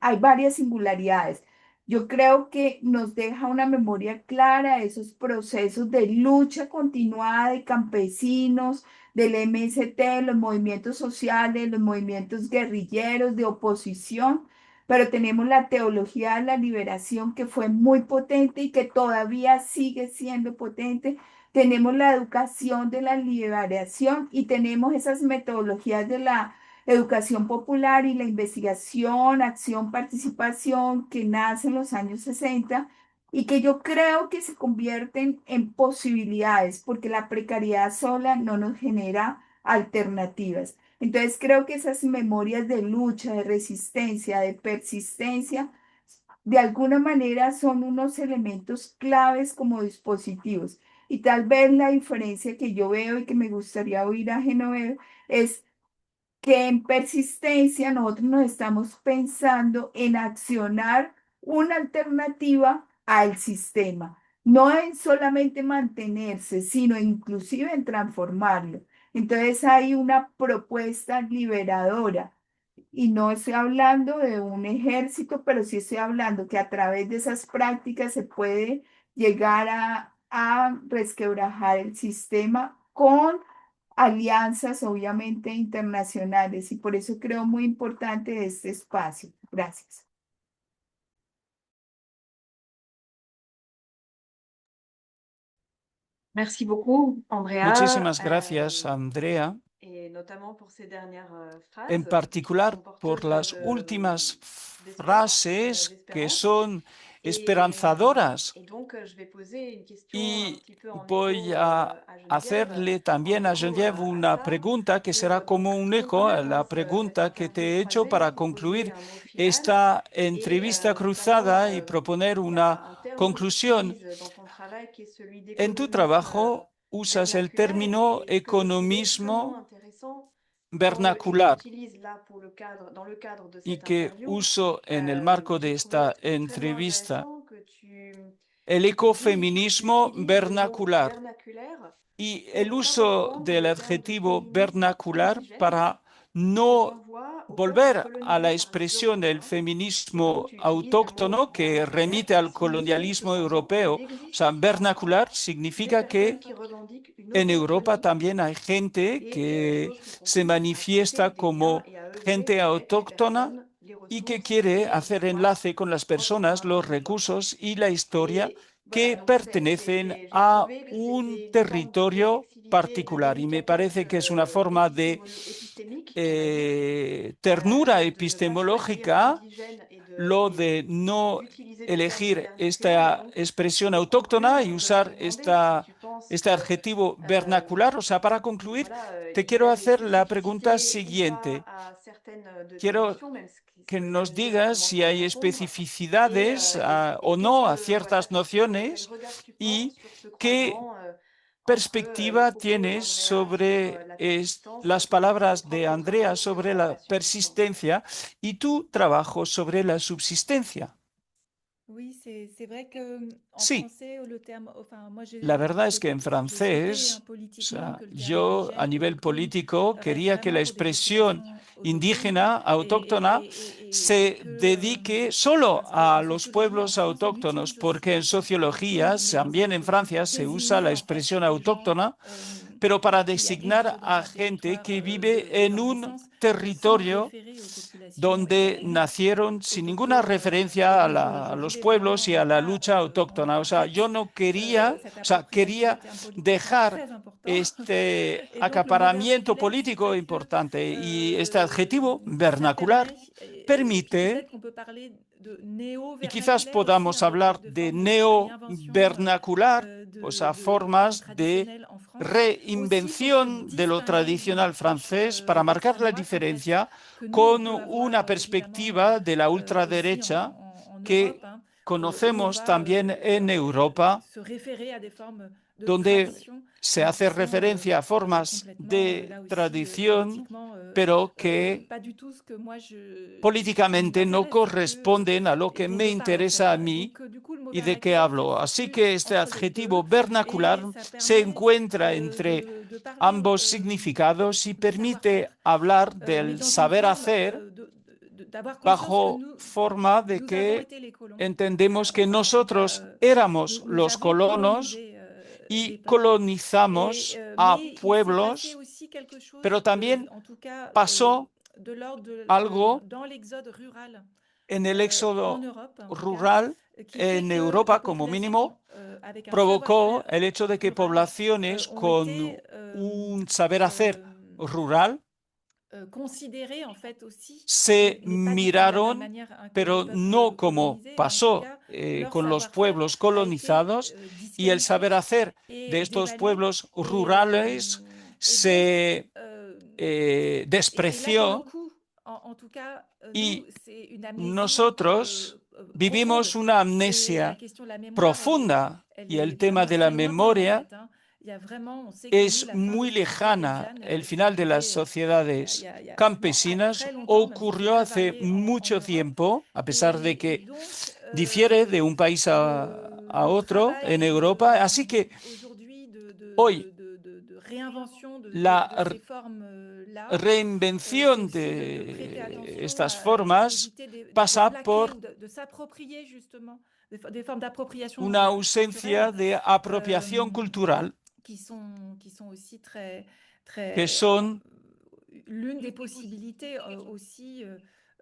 hay varias singularidades. Yo creo que nos deja una memoria clara de esos procesos de lucha continuada de campesinos, del MST, los movimientos sociales, los movimientos guerrilleros de oposición, pero tenemos la teología de la liberación, que fue muy potente y que todavía sigue siendo potente. Tenemos la educación de la liberación y tenemos esas metodologías de la educación popular y la investigación, acción, participación, que nace en los años 60 y que yo creo que se convierten en posibilidades, porque la precariedad sola no nos genera alternativas. Entonces creo que esas memorias de lucha, de resistencia, de persistencia, de alguna manera son unos elementos claves como dispositivos. Y tal vez la diferencia que yo veo y que me gustaría oír a Genoveva es que en persistencia nosotros nos estamos pensando en accionar una alternativa al sistema, no en solamente mantenerse, sino inclusive en transformarlo. Entonces hay una propuesta liberadora. Y no estoy hablando de un ejército, pero sí estoy hablando que a través de esas prácticas se puede llegar a resquebrajar el sistema con alianzas, obviamente, internacionales. Y por eso creo muy importante este espacio. Gracias. Merci beaucoup, Andrea, Muchísimas gracias, Andrea, et notamment pour ces dernières en phrases particular qui sont por porteuses las últimas d'espoir, frases que d'espérance. son esperanzadoras. Et donc, je vais poser une question un Y petit peu en voy écho a à Geneviève, hacerle en también a écho Geneviève à una ça, pregunta que será pour como un eco a conclure la cette pregunta que te interview he hecho croisée, para proposer concluir un mot final esta et entrevista notamment, cruzada y proponer il y a una un terme que tu conclusión. utilises dans ton travail qui est celui En tu d'économisme trabajo usas el vernaculaire término et que j'ai trouvé extrêmement economismo intéressant et que vernacular j'utilise là dans le cadre de y cette que interview. uso en el marco de J'ai trouvé esta extrêmement entrevista intéressant que el que tu ecofeminismo utilises le mot vernacular vernaculaire y pour el ne pas uso reprendre del le terme de adjetivo féminisme vernacular indigène para qui no renvoie au peuple volver a la colonisé par les expresión del Européens. Et donc, feminismo tu utilises le mot autóctono que vernaculaire remite qui al signifie que colonialismo pendant europeo. O sea, l'existence en vernacular France des significa personnes que qui revendiquent une en Europa autochtonie también hay gente et, que chose qu'on se pousse à manifiesta tisser des liens como et à œuvrer gente avec les autóctona personnes, les y que ressources quiere et hacer l'histoire enlace con las de propre personas, los territoire. recursos y la historia Et que voilà, donc pertenecen j'ai a trouvé que un c'était une forme de territorio réflexivité et de particular. Y me délicatesse parece que es una forma de épistémique, on va dire, ternura de ne pas choisir epistemológica indigène lo de no d'utiliser le terme elegir vernaculaire. Et esta donc, expresión pour conclure, autóctona y moi, je vais te usar demander si tu penses este que adjetivo vernacular. O sea, para concluir, te quiero des hacer la pregunta spécificités ou pas siguiente. à certaines de tes Quiero missions, même que si nos Geneviève digas si commence à y hay répondre. especificidades Et o qu'est-ce no a que, ciertas quel nociones regard tu portes y sur ce qué croisement entre les perspectiva propos tienes d'Andrea sur sobre la persistance las et tes palabras de propres Andrea travaux sur sobre la la subsistance. persistencia y tu trabajo sobre la subsistencia? Oui, c'est vrai que en Sí. français, le terme, enfin, moi, La verdad es que en j'ai souhaité francés, o politiquement sea, que le terme yo a indigène, nivel autochtone, político reste quería que la vraiment pour des expresión populations autochtones indígena, et, autóctona, et se que, dedique solo parce a qu'en los sociologie, en pueblos France, on autóctonos, utilise aussi porque en le terme sociología, autochtone, mais también en Francia, pour se usa la désigner en fait expresión des gens autóctona, pero para qui habitent designar a dans un gente territoire que vive de en leur un naissance, sans territorio référer aux populations donde nacieron sin ninguna et referencia donc, a je los voulais pueblos vraiment y ne a la pas lucha rendre autóctona. O sea, yo complexe no quería, cette o sea, appropriation de quería termes politiquement dejar très importants. este Et donc, le mot acaparamiento vernaculaire, c'est político vrai que importante y este adjetivo ça vernacular permet, et puis permite, peut-être qu'on peut parler de y quizás néo-vernaculaire aussi, podamos hein, hablar de de formes de réinvention neo-vernacular, o sea, de la langue formas de traditionnelle en France, aussi pour se reinvención de lo distinguer d'une tradicional approche francés para marcar la d'extrême droite, en fait, diferencia que nous, on con peut una avoir évidemment perspectiva de la aussi ultraderecha en Europe, que hein, où on conocemos va también en Europa, se référer à des formes de donde tradition, se mais qui hace sont referencia a formas complètement, de là aussi, tradición, politiquement, pero que pas du tout ce que moi, ce qui políticamente no m'intéresse corresponden a lo et que dont me je parle, en interesa fait. a Et mí donc, du coup, le mot y de qué vernaculaire fait hablo. Así flux que este entre les adjetivo deux vernacular et ça se permet encuentra entre de parler ambos significados y de permite savoir-faire, hablar mais del dans une saber forme hacer d'avoir conscience que bajo forma de nous avons que été les colons. entendemos que Enfin, en tout cas, nosotros éramos nous los avons colonos colonisé des y peuples, colonizamos a mais il s'est passé pueblos, aussi quelque chose, pero también en tout cas pasó de l'ordre algo dans l'exode rural en el en éxodo Europe, en tout cas, rural qui fait en que les Europa como mínimo, populations avec un provocó savoir-faire el hecho de que rural poblaciones ont été con un saber hacer rural considérées en fait aussi, se mais pas du tout de la même miraron, manière que les pero no peuples como colonisés, mais en tout pasó cas, leur con los savoir-faire pueblos a été colonizados, y el disqualifié saber hacer de et estos dévalué. pueblos Et, rurales et donc, se et là, pour le despreció coup, Y nosotros vivimos una amnesia profunda y el tema de la memoria es muy lejana. El final de las sociedades campesinas ocurrió hace mucho tiempo, a pesar de que difiere de un país a otro en Europa. Así que hoy la reinvención de estas formas pasa por una ausencia de apropiación cultural, que son l'une des possibilités aussi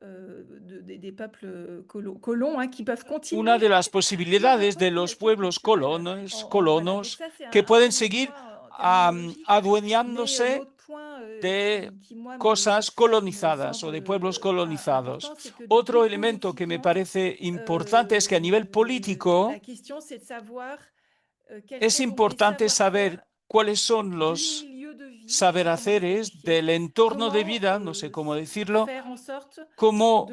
des peuples colons qui peuvent continuer. una de las posibilidades de los pueblos colonos que pueden seguir adueñándose de cosas colonizadas o de pueblos colonizados. Otro elemento que me parece importante es que a nivel político es importante saber cuáles son los saberhaceres del entorno de vida, no sé cómo decirlo, cómo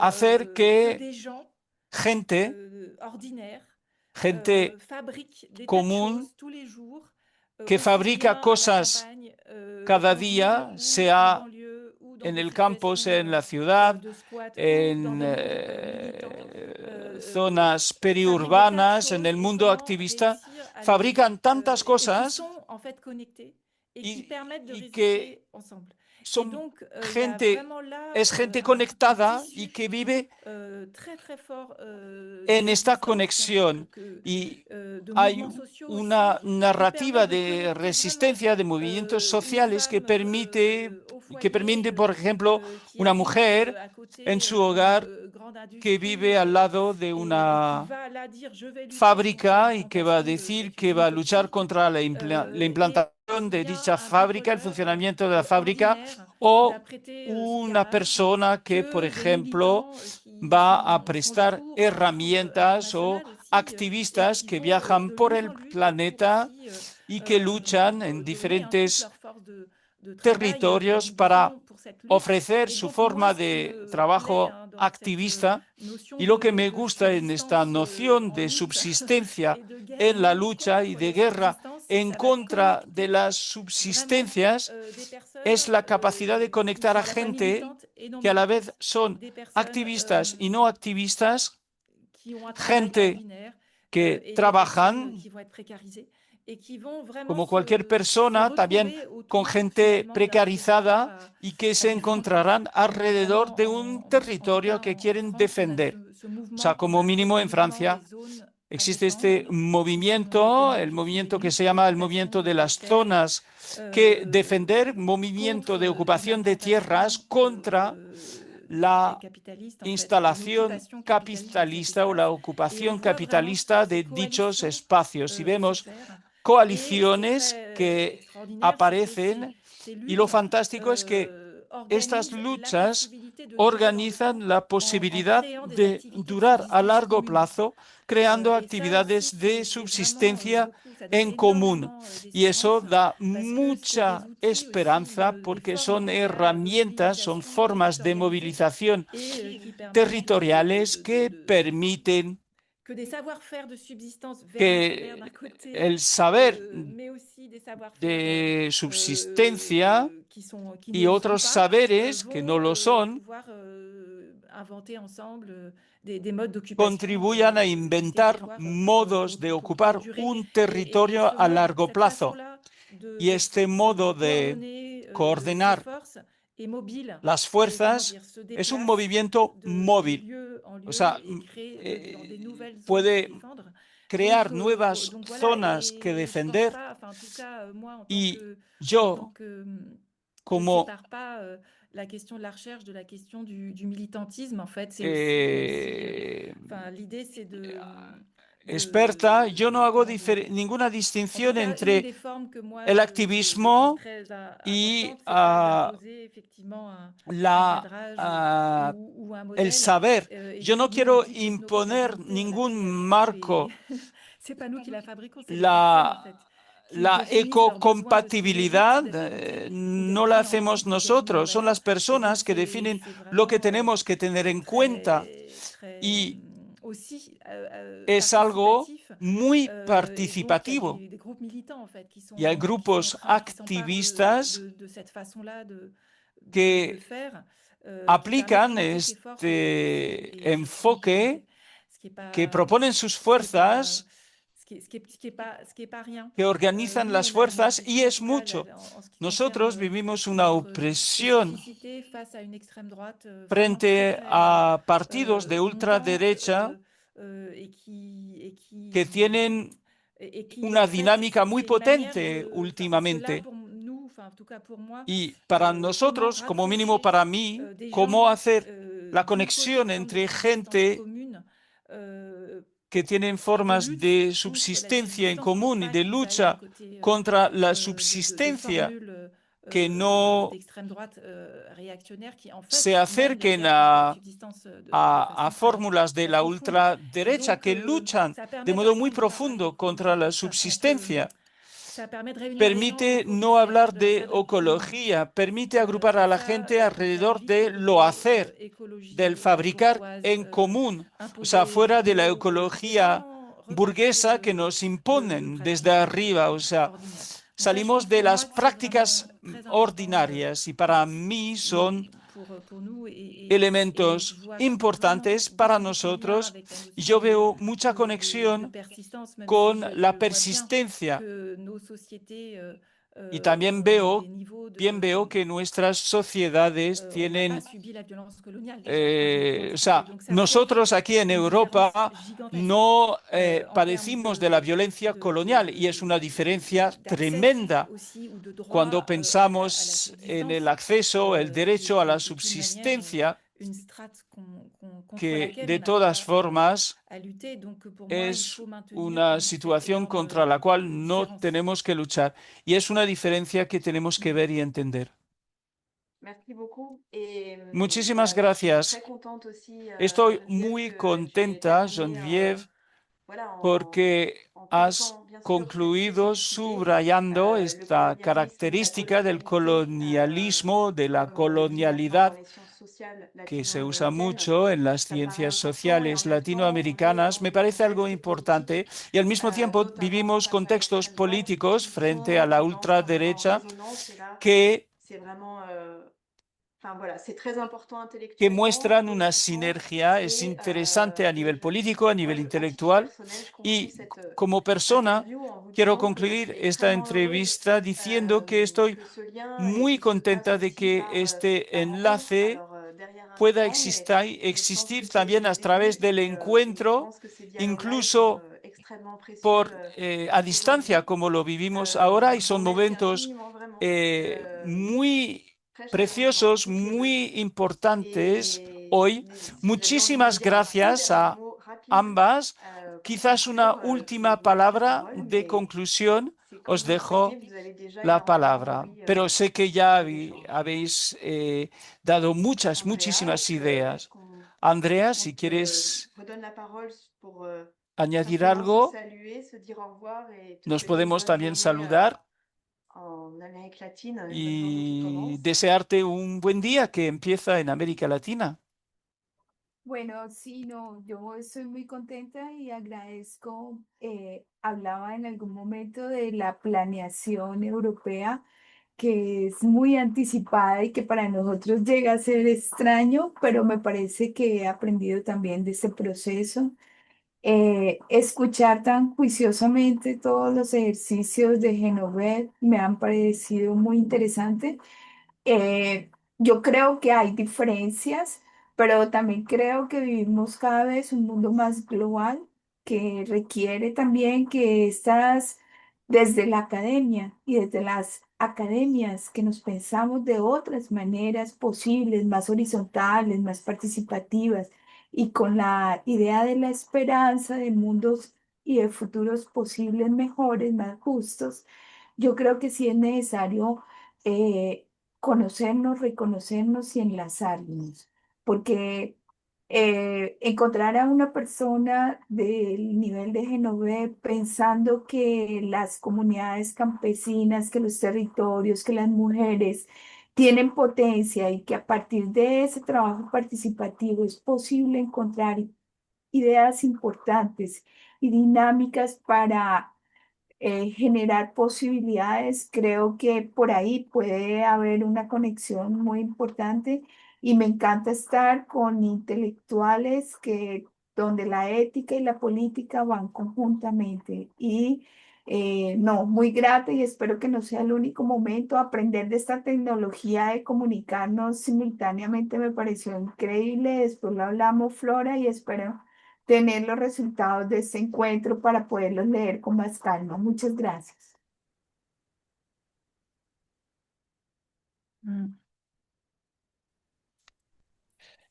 hacer que gente común que fabrica cosas cada día, sea en el campo, sea en la ciudad, en zonas periurbanas, en el mundo activista, fabrican tantas cosas y que son es gente conectada y que vive en esta conexión. Y hay una narrativa de resistencia de movimientos sociales que permite, por ejemplo, una mujer en su hogar que vive al lado de una fábrica y que va a decir que va a luchar contra la implantación de dicha fábrica, el funcionamiento de la fábrica, o una persona que, por ejemplo, va a prestar herramientas o activistas que viajan por el planeta y que luchan en diferentes territorios para ofrecer su forma de trabajo activista. Y lo que me gusta en esta noción de subsistencia en la lucha y de guerra en contra de las subsistencias es la capacidad de conectar a gente que a la vez son activistas y no activistas, gente que trabajan como cualquier persona, también con gente precarizada y que se encontrarán alrededor de un territorio que quieren defender. O sea, como mínimo en Francia existe este movimiento, el movimiento que se llama el movimiento de las zonas que defender, movimiento de ocupación de tierras contra la instalación capitalista o la ocupación capitalista de dichos espacios. Y vemos coaliciones que aparecen y lo fantástico es que estas luchas organizan la posibilidad de durar a largo plazo creando actividades de subsistencia en común. Y eso da mucha esperanza porque son herramientas, son formas de movilización territoriales que permiten que el saber de subsistencia y otros saberes que no lo son contribuyan a inventar modos de ocupar un territorio a largo plazo. Y este modo de coordinar las fuerzas es un movimiento móvil. O sea, puede crear nuevas zonas que defender y yo, como la question de la recherche, de la question du militantisme, en fait, l'idée c'est de experta, yo no hago ninguna distinción entre el activismo y el saber. Yo no quiero imponer ningún marco. la ecocompatibilidad no la hacemos nosotros, son las personas que definen lo que tenemos que tener en cuenta y es algo muy participativo. Y hay grupos activistas que aplican este enfoque, que proponen sus fuerzas, que organizan las fuerzas, y es mucho. Nosotros vivimos una opresión frente a partidos de ultraderecha que tienen una dinámica muy potente últimamente. Y para nosotros, como mínimo para mí, cómo hacer la conexión entre gente que tienen formas de subsistencia en común y de lucha contra la subsistencia, que no se acerquen a fórmulas de la ultraderecha, que luchan de modo muy profundo contra la subsistencia. Permite no hablar de ecología, permite agrupar a la gente alrededor de lo hacer, del fabricar en común, o sea, fuera de la ecología burguesa que nos imponen desde arriba, o sea, salimos de las prácticas ordinarias, y para mí son elementos importantes para nosotros. Y yo veo mucha conexión con la persistencia. Y también veo que nuestras sociedades tienen, o sea, nosotros aquí en Europa no padecimos de la violencia colonial, y es una diferencia tremenda cuando pensamos en el acceso, el derecho a la subsistencia, que de todas formas es una situación contra la cual no tenemos que luchar, y es una diferencia que tenemos que ver y entender. Muchísimas gracias. Estoy muy contenta, Geneviève, porque has concluido subrayando esta característica del colonialismo, de la colonialidad, que se usa mucho en las ciencias sociales latinoamericanas. Me parece algo importante, y al mismo tiempo vivimos contextos políticos frente a la ultraderecha que muestran una sinergia. Es interesante a nivel político, a nivel intelectual, y como persona quiero concluir esta entrevista diciendo que estoy muy contenta de que este enlace pueda existir también a través del encuentro, incluso a distancia, como lo vivimos ahora, y son momentos muy preciosos, muy importantes hoy. Muchísimas gracias a ambas. Quizás una última palabra de conclusión. Os dejo la palabra, pero sé que ya habéis dado muchísimas ideas. Andrea, si quieres añadir algo, nos podemos también saludar y desearte un buen día que empieza en América Latina. Bueno, sí, no, yo estoy muy contenta y agradezco. Hablaba en algún momento de la planeación europea, que es muy anticipada y que para nosotros llega a ser extraño, pero me parece que he aprendido también de este proceso. Escuchar tan juiciosamente todos los ejercicios de Genovet me han parecido muy interesantes. Yo creo que hay diferencias, pero también creo que vivimos cada vez un mundo más global, que requiere también que estas, desde la academia y desde las academias, que nos pensamos de otras maneras posibles, más horizontales, más participativas, y con la idea de la esperanza de mundos y de futuros posibles mejores, más justos. Yo creo que sí es necesario conocernos, reconocernos y enlazarnos, porque encontrar a una persona del nivel de Genové pensando que las comunidades campesinas, que los territorios, que las mujeres tienen potencia y que a partir de ese trabajo participativo es posible encontrar ideas importantes y dinámicas para generar posibilidades. Creo que por ahí puede haber una conexión muy importante y me encanta estar con intelectuales que donde la ética y la política van conjuntamente y no, muy grata y espero que no sea el único momento. Aprender de esta tecnología de comunicarnos simultáneamente me pareció increíble. Después lo hablamos, Flora, y espero tener los resultados de este encuentro para poderlos leer con más calma. Muchas gracias. Mm.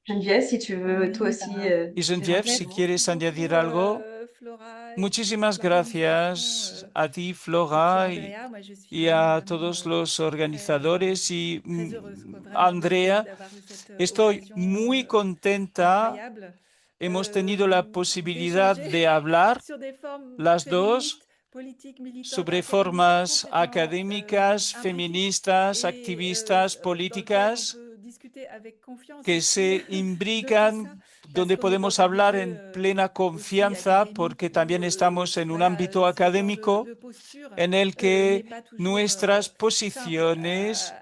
Geneviève, si tu veux toi aussi Y Geneviève, si quieres añadir algo, Flora, muchísimas gracias a ti, Flora, y a todos los organizadores y Andrea. Estoy muy contenta. Hemos tenido la posibilidad de hablar las dos sobre formas académicas, feministas, activistas, políticas que se imbrican, donde podemos hablar en plena confianza, porque también estamos en un ámbito académico en el que nuestras posiciones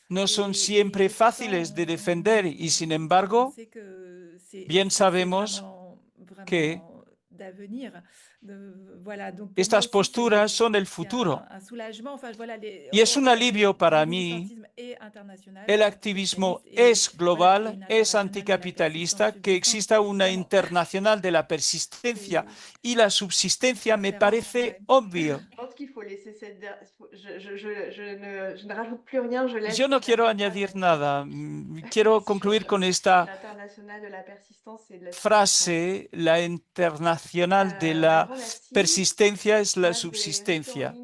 no son siempre fáciles de defender y, sin embargo, bien sabemos que estas posturas son el futuro. Y es un alivio para mí. El activismo es global, es anticapitalista, que exista una internacional de la persistencia y la subsistencia me parece obvio. Je pense qu'il faut laisser je ne rajoute plus rien, je laisse Yo no quiero la phrase añadir nada. Quiero concluir con esta l'international de la persistance et de la subsistance. frase: la internacional de Un la grand merci. persistencia es la Moi, je vais rester en subsistencia. ligne